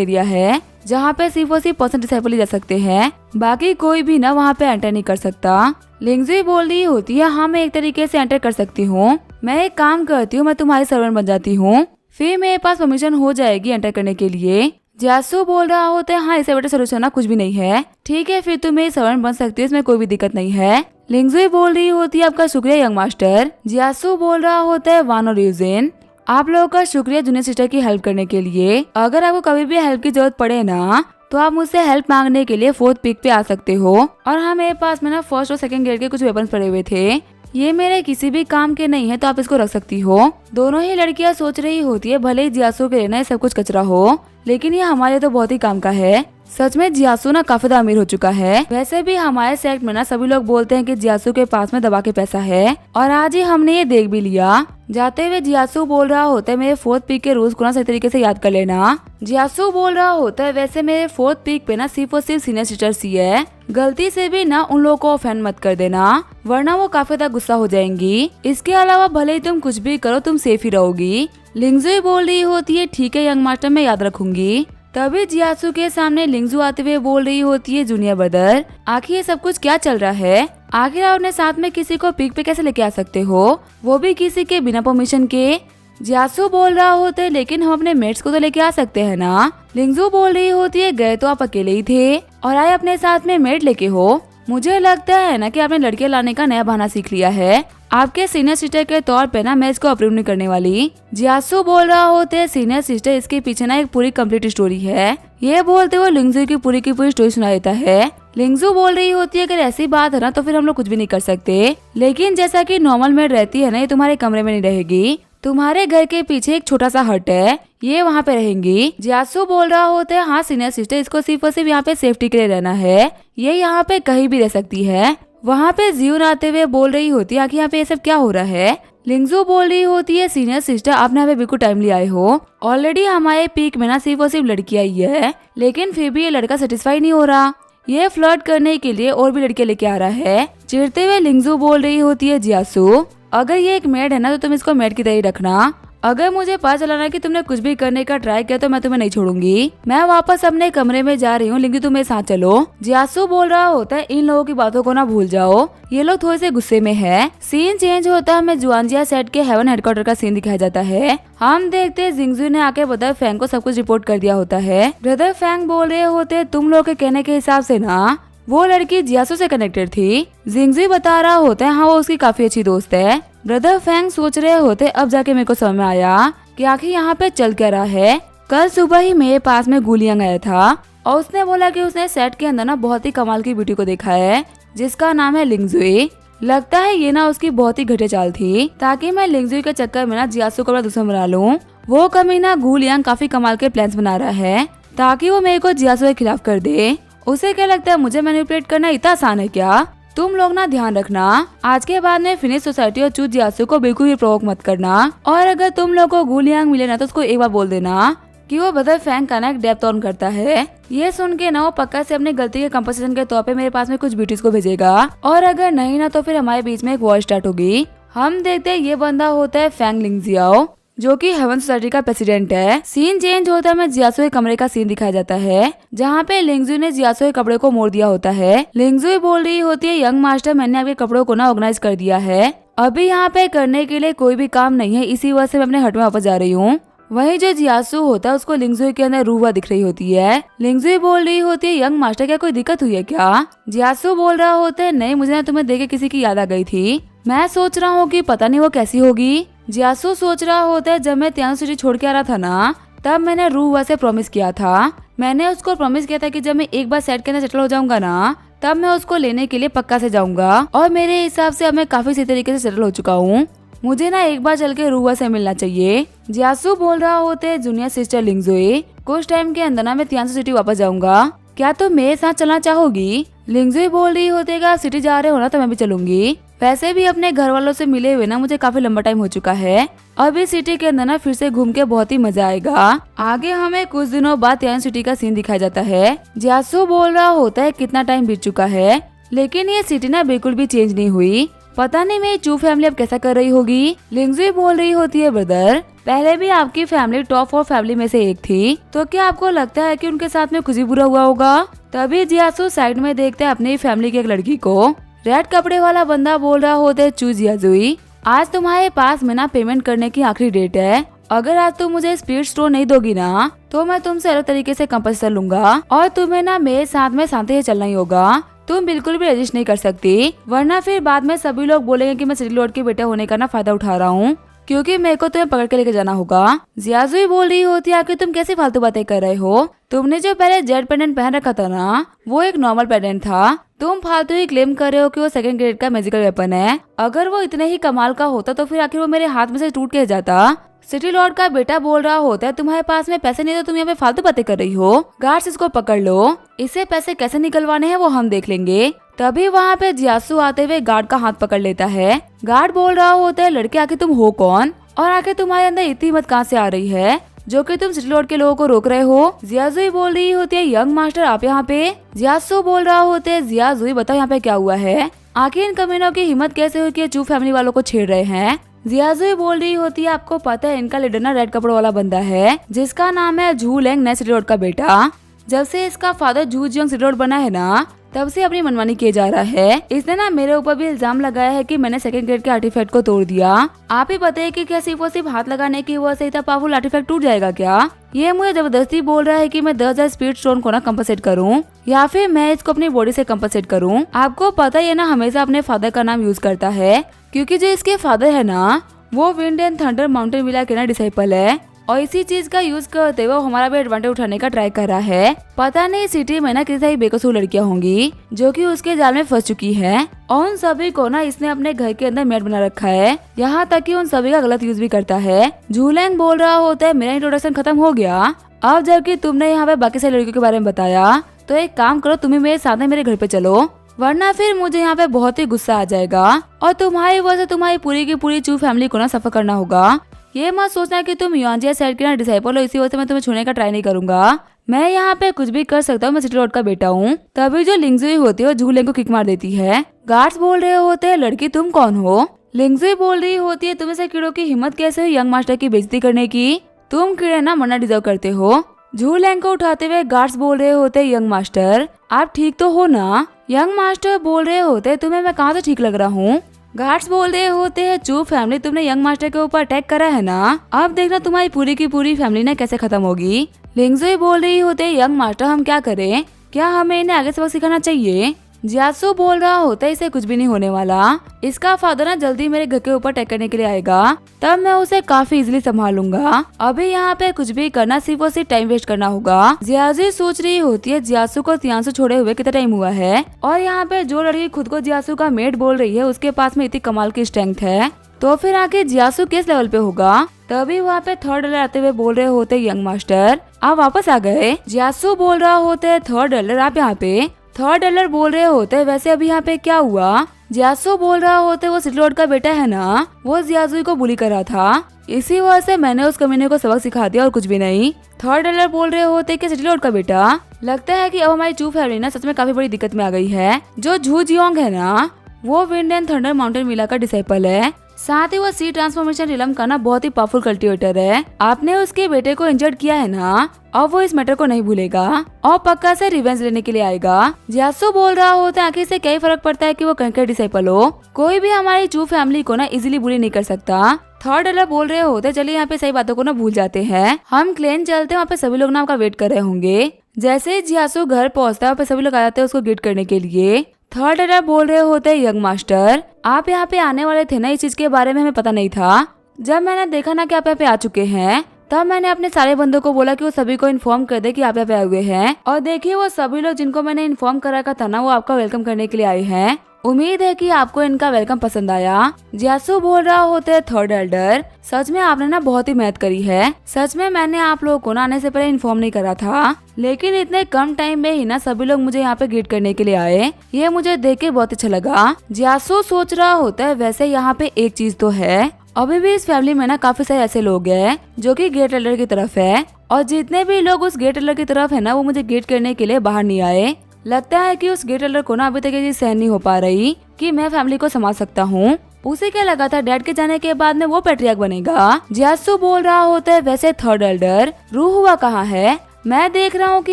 एरिया है जहाँ पे सिर्फ और सिर्फ पर्सन डिसेबल ही जा सकते हैं, बाकी कोई भी ना वहाँ पे एंटर नहीं कर सकता। लिंगजुई बोल रही होती है हाँ मैं एक तरीके से एंटर कर सकती हूँ, मैं एक काम करती हूँ मैं तुम्हारी सर्वेंट बन जाती हूँ, फिर मेरे पास परमिशन हो जाएगी एंटर करने के लिए। जियासु बोल रहा होता है हाँ इससे बेटर सोल्यूशन ना कुछ भी नहीं है, ठीक है फिर तुम मेरी सर्वेंट बन सकती हो, इसमें कोई भी दिक्कत नहीं है। लिंगजुई बोल रही होती है आपका शुक्रिया यंग मास्टर। जियासु बोल रहा होता है वान और यूजिन, आप लोगों का शुक्रिया जूनियर सिस्टर की हेल्प करने के लिए। अगर आपको कभी भी हेल्प की जरूरत पड़े ना तो आप मुझसे हेल्प मांगने के लिए फोर्थ पिक पे आ सकते हो। और हाँ मेरे पास में ना फर्स्ट और सेकंड ग्रेड के कुछ वेपन्स पड़े हुए थे, ये मेरे किसी भी काम के नहीं है तो आप इसको रख सकती हो। दोनों ही लड़कियां सोच रही होती है भले ही जियासु के लिए ना सब कुछ कचरा हो लेकिन ये हमारे तो बहुत ही काम का है। सच में जियासु ना काफी ज्यादा अमीर हो चुका है। वैसे भी हमारे सेक्ट में ना सभी लोग बोलते हैं कि जियासु के पास में दबा के पैसा है और आज ही हमने ये देख भी लिया। जाते हुए जियासु बोल रहा होता है मेरे फोर्थ पिक के रूल्स को ना सही तरीके से याद कर लेना। जियासु बोल रहा होता है वैसे मेरे फोर्थ पिक पे ना सिर्फ और सिर्फ सीनियर सिस्टर्स ही है, गलती से भी ना उन लोगों को ऑफेंड मत कर देना वरना वो काफी ज्यादा गुस्सा हो जाएंगी। इसके अलावा भले ही तुम कुछ भी करो तुम सेफ ही रहोगी। लिंगजुई बोल रही होती है ठीक है यंग मास्टर मैं याद रखूंगी। तभी जियासु के सामने लिंगजू आते हुए बोल रही होती है जूनियर ब्रदर आखिर ये सब कुछ क्या चल रहा है, आखिर आप अपने साथ में किसी को पिक पे कैसे लेके आ सकते हो, वो भी किसी के बिना परमिशन के। जियासु बोल रहा होता है लेकिन हम अपने मेट्स को तो लेके आ सकते हैं ना। लिंगजू बोल रही होती है गए तो आप अकेले ही थे और आए अपने साथ में मेट लेके हो, मुझे लगता है ना कि आपने लड़कियां लाने का नया बहाना सीख लिया है, आपके सीनियर सिस्टर के तौर पे ना मैं इसको अप्रूव नहीं करने वाली। जियासु बोल रहा होते है सीनियर सिस्टर इसके पीछे ना एक पूरी कंप्लीट स्टोरी है, ये बोलते हुए लिंगजू की पूरी स्टोरी सुना देता है। लिंगजू बोल रही होती है अगर ऐसी बात है ना तो फिर हम लोग कुछ भी नहीं कर सकते, लेकिन जैसा कि नॉर्मल मेड रहती है ना ये तुम्हारे कमरे में नहीं रहेगी, तुम्हारे घर के पीछे एक छोटा सा हट है ये वहाँ पे रहेंगी। जियासु बोल रहा होता है हाँ सीनियर सिस्टर इसको सिर्फ और सिर्फ यहाँ पे सेफ्टी के लिए रहना है, ये यहाँ पे कहीं भी रह सकती है। वहाँ पे जीवन आते हुए बोल रही होती है आखिर यहाँ पे ये सब क्या हो रहा है। लिंगजू बोल रही होती है सीनियर सिस्टर आपने यहाँ पे बिल्कुल टाइमली आए हो, ऑलरेडी हमारे पीक में ना सिर्फ और सिर्फ लड़कियां ही है लेकिन फिर भी ये लड़का सेटिस्फाई नहीं हो रहा, ये फ्लर्ट करने के लिए और भी लड़के लेके आ रहा है। चिढ़ते हुए लिंगजू बोल रही होती है जियासु अगर ये एक मेड है ना तो तुम इसको मेड की तरह रखना, अगर मुझे पता चला ना कि तुमने कुछ भी करने का ट्राई किया तो मैं तुम्हें नहीं छोड़ूंगी। मैं वापस अपने कमरे में जा रही हूँ लिंगजू तुम मेरे साथ चलो। जियासु बोल रहा होता है इन लोगों की बातों को ना भूल जाओ, ये लोग थोड़े से गुस्से में है। सीन चेंज होता है, हमें जुआनजिया सेट के हेवन हेडक्वार्टर का सीन दिखाया जाता है। हम देखते हैं जिंगजू ने आके ब्रदर फैंग को सब कुछ रिपोर्ट कर दिया होता है। ब्रदर फैंग बोल रहे होते हैं तुम लोग के कहने के हिसाब से ना वो लड़की जियासु से कनेक्टेड थी। जिंगजू बता रहा होता है हाँ वो उसकी काफी अच्छी दोस्त है। ब्रदर फैंग सोच रहे होते अब जाके मेरे को समझ में आया कि आखिर यहाँ पे चल क्या रहा है। कल सुबह ही मेरे पास में गुलियांग आया था और उसने बोला कि उसने सेट के अंदर ना बहुत ही कमाल की ब्यूटी को देखा है जिसका नाम है लिंगजुई। लगता है ये ना उसकी बहुत ही घटिया चाल थी ताकि मैं लिंगजुई के चक्कर में ना जियासु को अपना दुश्मन बना लूं। वो कमीना गुलियांग काफी कमाल के प्लान्स बना रहा है ताकि वो मेरे को जियासु के खिलाफ कर दे। उसे क्या लगता है मुझे मैनिपुलेट करना इतना आसान है क्या। तुम लोग ना ध्यान रखना आज के बाद में फिनिश सोसाइटी और चू जियासु को बिल्कुल भी प्रोवोक मत करना, और अगर तुम लोग को गुलियांग मिले ना तो उसको एक बार बोल देना कि वो ब्रदर फैंग का ना एक डेप्थ ऑन करता है। ये सुन के ना वो पक्का से अपनी गलती के कंपनसेशन के तौर पे मेरे पास में कुछ ब्यूटीज को भेजेगा और अगर नहीं ना तो फिर हमारे बीच में एक वॉर स्टार्ट होगी। हम देखते हैं ये बंदा होता है फैंग लिंगजियाओ जो कि हेवन सोसाइटी का प्रेसिडेंट है। सीन चेंज होता है, हमें जियासु के कमरे का सीन दिखाया जाता है जहाँ पे लिंगजू ने जियासु के कपड़े को मोड़ दिया होता है। लिंगजू बोल रही होती है यंग मास्टर मैंने आपके कपड़ों को ना ऑर्गेनाइज कर दिया है, अभी यहाँ पे करने के लिए कोई भी काम नहीं है, इसी वजह से मैं अपने हट में वापस जा रही हूँ। वहीं जो जियासु होता है उसको लिंगजू के अंदर रूह दिख रही होती है। लिंगजू बोल रही होती है यंग मास्टर क्या कोई दिक्कत हुई है क्या। जियासु बोल रहा होता है नहीं मुझे ना तुम्हें देख के किसी की याद आ गई थी, मैं सोच रहा हूँ कि पता नहीं वो कैसी होगी। जियासु सोच रहा होता है जब मैं त्यान सिटी छोड़ के आ रहा था ना तब मैंने रूवा से प्रॉमिस किया था। मैंने उसको प्रॉमिस किया था कि जब मैं एक बार सेट के अंदर सेटल हो जाऊंगा ना, तब मैं उसको लेने के लिए पक्का से जाऊंगा। और मेरे हिसाब से अब मैं काफी सही तरीके से सेटल हो चुका हूँ। मुझे ना एक बार चल के रूवा से मिलना चाहिए। जियासु बोल रहा होते जूनियर सिस्टर लिंगजुई, कुछ टाइम के अंदर ना मैं तियानसू सिटी वापस जाऊंगा, क्या तुम मेरे साथ चलना चाहोगी? लिंगजुई बोल रही होते कि आप सिटी जा रहे हो ना तो मैं भी चलूंगी। वैसे भी अपने घर वालों से मिले हुए ना मुझे काफी लंबा टाइम हो चुका है। अब इस सिटी के अंदर ना फिर से घूम के बहुत ही मजा आएगा। आगे हमें कुछ दिनों बाद तियान सिटी का सीन दिखाया जाता है। जियासु बोल रहा होता है कितना टाइम बीत चुका है, लेकिन ये सिटी ना बिल्कुल भी चेंज नहीं हुई। पता नहीं मेरी चू फैमिली अब कैसा कर रही होगी। लिंगजुई बोल रही होती है ब्रदर, पहले भी आपकी फैमिली टॉप 4 फैमिली में से एक थी, तो क्या आपको लगता है कि उनके साथ में कुछ ही बुरा हुआ होगा? तभी जियासु साइड में देखते हैं अपनी फैमिली की एक लड़की को। रेड कपड़े वाला बंदा बोल रहा होता है चू जियाजुई, आज तुम्हारे पास में ना पेमेंट करने की आखिरी डेट है। अगर आज तुम मुझे स्पीड स्टोर नहीं दोगी ना तो मैं तुमसे अलग तरीके से कंपल्सन लूंगा और तुम्हें ना मेरे साथ में शांति से चलना ही होगा। तुम बिल्कुल भी रजिस्ट नहीं कर सकती, वरना फिर बाद में सभी लोग बोलेंगे कि मैं सिटी लॉर्ड के बेटे होने का ना फायदा उठा रहा हूँ, क्योंकि मेरे को तुम्हें पकड़ के लेके जाना होगा। जियाजुई बोल रही होती है कि तुम कैसी फालतू बातें कर रहे हो? तुमने जो पहले जेड पेंडेंट पहन रखा था ना वो एक नॉर्मल पेंडेंट था। तुम फालतू ही क्लेम कर रहे हो कि वो सेकंड ग्रेड का मैजिकल वेपन है। अगर वो इतने ही कमाल का होता तो फिर आखिर वो मेरे हाथ में से टूट के जाता। सिटी लॉर्ड का बेटा बोल रहा होता है तुम्हारे पास में पैसे नहीं तो तुम यहाँ पे फालतू बातें कर रही हो। गार्ड्स इसको पकड़ लो, इससे पैसे कैसे निकलवाने हैं वो हम देख लेंगे। तभी वहाँ पे जियासु आते हुए गार्ड का हाथ पकड़ लेता है। गार्ड बोल रहा होता है लड़के आखिर तुम हो कौन और आखिर तुम्हारे अंदर इतनी हिम्मत कहाँ से आ रही है जो कि तुम सिटी लॉर्ड के लोगों को रोक रहे हो? जियाजुई बोल रही होती है यंग मास्टर आप यहाँ पे? जियासु बोल रहा होता है जियाजुई बताओ यहाँ पे क्या हुआ है, आखिर इन कमीनों की हिम्मत कैसे हुई कि चू फैमिली वालों को छेड़ रहे हैं? जियाजुई बोल रही होती है आपको पता है इनका लीडर ना रेड कपड़ों वाला बंदा है जिसका नाम है झू लेंग, नए सिटी लॉर्ड का बेटा। जब से इसका फादर झू जियोंग सिटी लॉर्ड बना है ना तब से अपनी मनमानी किए जा रहा है। इसने ना मेरे ऊपर भी इल्जाम लगाया है कि मैंने सेकंड ग्रेड के आर्टिफैक्ट को तोड़ दिया। आप ही बताइए कि क्या सिर्फ हाथ लगाने की वजह से इतना पावरफुल आर्टिफैक्ट टूट जाएगा क्या? ये मुझे जबरदस्ती बोल रहा है कि मैं 10,000 स्पीड स्टोन को ना कंपनसेट करूं या फिर मैं इसको अपनी बॉडी से कंपनसेट करूं। आपको पता है ना हमेशा अपने फादर का नाम यूज करता है, क्योंकि जो इसके फादर है ना वो wind and thunder mountain villa के ना डिसाइपल है और इसी चीज का यूज करते हुए हमारा भी एडवांटेज उठाने का ट्राई कर रहा है। पता नहीं सिटी में ना कितनी सारी बेकसूर लड़कियां होंगी जो कि उसके जाल में फंस चुकी हैं और उन सभी को ना इसने अपने घर के अंदर मेड बना रखा है, यहाँ तक कि उन सभी का गलत यूज भी करता है। झूलेंग बोल रहा होता है मेरा इंट्रोडक्शन खत्म हो गया, अब जबकि तुमने यहाँ पे बाकी सारी लड़कियों के बारे में बताया तो एक काम करो तुम मेरे साथ मेरे घर पे चलो, वरना फिर मुझे यहाँ पे बहुत ही गुस्सा आ जाएगा और तुम्हारी वजह से तुम्हारी पूरी की पूरी चू फैमिली को ना सफर करना होगा। ये मत सोचना कि तुम युआनजिया साइड के ना डिसाइपल हो, इसी वजह से मैं तुम्हें छूने का ट्राई नहीं करूंगा। मैं यहाँ पे कुछ भी कर सकता हूँ, मैं सिटी लॉर्ड का बेटा हूँ। तभी जो लिंगजुई होती है वो झूलेंग को किक मार देती है। गार्ड्स बोल रहे होते हैं लड़की तुम कौन हो? लिंगजुई बोल रही होती है तुम्हें से कीड़ों की हिम्मत कैसे हुई यंग मास्टर की बेइज्जती करने की? तुम कीड़े ना मरना डिजर्व करते हो। झूलेंग को उठाते हुए गार्ड्स बोल रहे होते यंग मास्टर आप ठीक तो हो ना? यंग मास्टर बोल रहे होते तुम्हें मैं कहाँ से ठीक लग रहा हूँ? गार्ड्स बोल रहे होते हैं चू फैमिली तुमने यंग मास्टर के ऊपर अटैक करा है ना, अब देखना तुम्हारी पूरी की पूरी फैमिली ना कैसे खत्म होगी। लिंगजुई बोल रही होते हैं यंग मास्टर हम क्या करें, क्या हमें इन्हें आगे सबक सिखाना चाहिए? जियासु बोल रहा होता है इसे कुछ भी नहीं होने वाला, इसका फादर ना जल्दी मेरे घर के ऊपर अटैक करने के लिए आएगा, तब मैं उसे काफी इजीली संभालूंगा। अभी यहाँ पे कुछ भी करना सिर्फ और सिर्फ टाइम वेस्ट करना होगा। जियाजू सोच रही होती है जियासु को तियानसु छोड़े हुए कितना टाइम हुआ है और यहाँ पे जो लड़की खुद को जियासु का मेड बोल रही है उसके पास में इतनी कमाल की स्ट्रेंथ है, तो फिर आके जियासु किस लेवल पे होगा? तभी वहाँ पे थर्ड डलर आते हुए बोल रहे होते यंग मास्टर आप वापस आ गए। जियासु बोल रहा होता है थर्ड डलर आप यहाँ पे? थर्ड डलर बोल रहे होते वैसे अभी यहाँ पे क्या हुआ? जियासु बोल रहा होते वो सिटी लॉर्ड का बेटा है ना, वो जियाजू को बुली कर रहा था, इसी वजह से मैंने उस कमीने को सबक सिखा दिया और कुछ भी नहीं। थर्ड डलर बोल रहे होते कि सिटी लॉर्ड का बेटा लगता है कि अब हमारी चू फैमिली ना सच में काफी बड़ी दिक्कत में आ गई है। जो झू जियोंग है ना वो wind and thunder mountain villa का डिसाइपल है, साथ ही वो सी ट्रांसफॉर्मेशन रिलम का ना बहुत ही पावरफुल कल्टीवेटर है। आपने उसके बेटे को इंजर्ड किया है ना, और वो इस मैटर को नहीं भूलेगा और पक्का से रिवेंज लेने के लिए आएगा। जियासु बोल रहा होता है आखिर से क्या फर्क पड़ता है कि वो कंकर डिसाइपल हो, कोई भी हमारी चू फैमिली को ना इजीली बुली नहीं कर सकता। थर्ड डलर बोल रहे होते चलिए यहाँ पे सही बातों को ना भूल जाते हैं, हम क्लेन चलते हैं, वहाँ पे सभी लोग ना आपका वेट कर रहे होंगे। जैसे जियासु घर पहुँचता है वहाँ पे सभी लोग आ जाते हैं उसको गेट करने के लिए। थर्ड डलर बोल रहे होते हैं यंग मास्टर आप यहाँ पे आने वाले थे ना, इस चीज के बारे में हमें पता नहीं था, जब मैंने देखा ना कि आप यहाँ पे आ चुके हैं तब मैंने अपने सारे बंदों को बोला कि वो सभी को इन्फॉर्म कर दे कि आप यहाँ पे आए हुए हैं। और देखिए वो सभी लोग जिनको मैंने इन्फॉर्म करा रखा था ना, वो आपका वेलकम करने के लिए आए हैं। उम्मीद है कि आपको इनका वेलकम पसंद आया। जियासु बोल रहा होता है थर्ड एल्डर, सच में आपने ना बहुत ही मेहनत करी है। सच में मैंने आप लोगों को ना आने से पहले इन्फॉर्म नहीं करा था, लेकिन इतने कम टाइम में ही ना सभी लोग मुझे यहाँ पे ग्रीट करने के लिए आए। ये मुझे देख के बहुत अच्छा लगा। जियासु सोच रहा होता है वैसे यहाँ पे एक चीज तो है, अभी भी इस फैमिली में ना काफी सारे ऐसे लोग हैं जो कि गेट एल्डर की तरफ है, और जितने भी लोग उस गेट एल्डर की तरफ है ना, वो मुझे गेट करने के लिए बाहर नहीं आए। लगता है कि उस गेट एल्डर को ना अभी तक ये चीज सहन नहीं हो पा रही कि मैं फैमिली को संभाल सकता हूँ। उसे क्या लगा था डैड के जाने के बाद में वो पैट्रियार्क बनेगा। जियासु बोल रहा होता है वैसे थर्ड एल्डर रूह हुआ कहाँ है? मैं देख रहा हूँ कि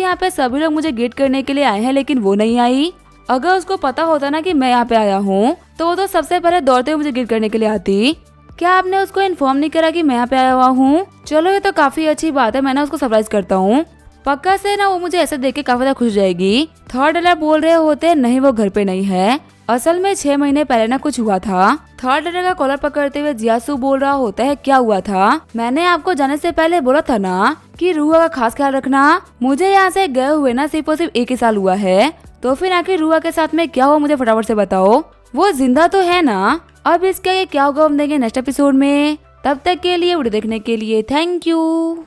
यहाँ पे सभी लोग मुझे गेट करने के लिए आए हैं, लेकिन वो नहीं आई। अगर उसको पता होता ना कि मैं यहाँ पे आया हूँ तो वो तो सबसे पहले दौड़ते हुए मुझे गेट करने के लिए आती। क्या आपने उसको इन्फॉर्म नहीं करा कि मैं यहाँ पे आया हुआ हूँ? चलो ये तो काफी अच्छी बात है, मैं ना उसको सरप्राइज करता हूँ। पक्का से ना वो मुझे ऐसे देख के काफी ज्यादा खुश जाएगी। थर्ड एल्डर बोल रहे होते नहीं वो घर पे नहीं है, असल में 6 महीने पहले ना कुछ हुआ था। थर्ड एल्डर का कॉलर पकड़ते हुए जियासु बोल रहा होता है क्या हुआ था? मैंने आपको जाने से पहले बोला था ना कि रूहा का खास ख्याल रखना। मुझे यहाँ से गए हुए ना सिर्फ और सिर्फ 1 ही साल हुआ है, तो फिर आखिर रूहा के साथ में क्या हुआ मुझे फटाफट से बताओ। वो जिंदा तो है ना? अब इसका ये क्या होगा हम देंगे नेक्स्ट एपिसोड में। तब तक के लिए वीडियो देखने के लिए थैंक यू।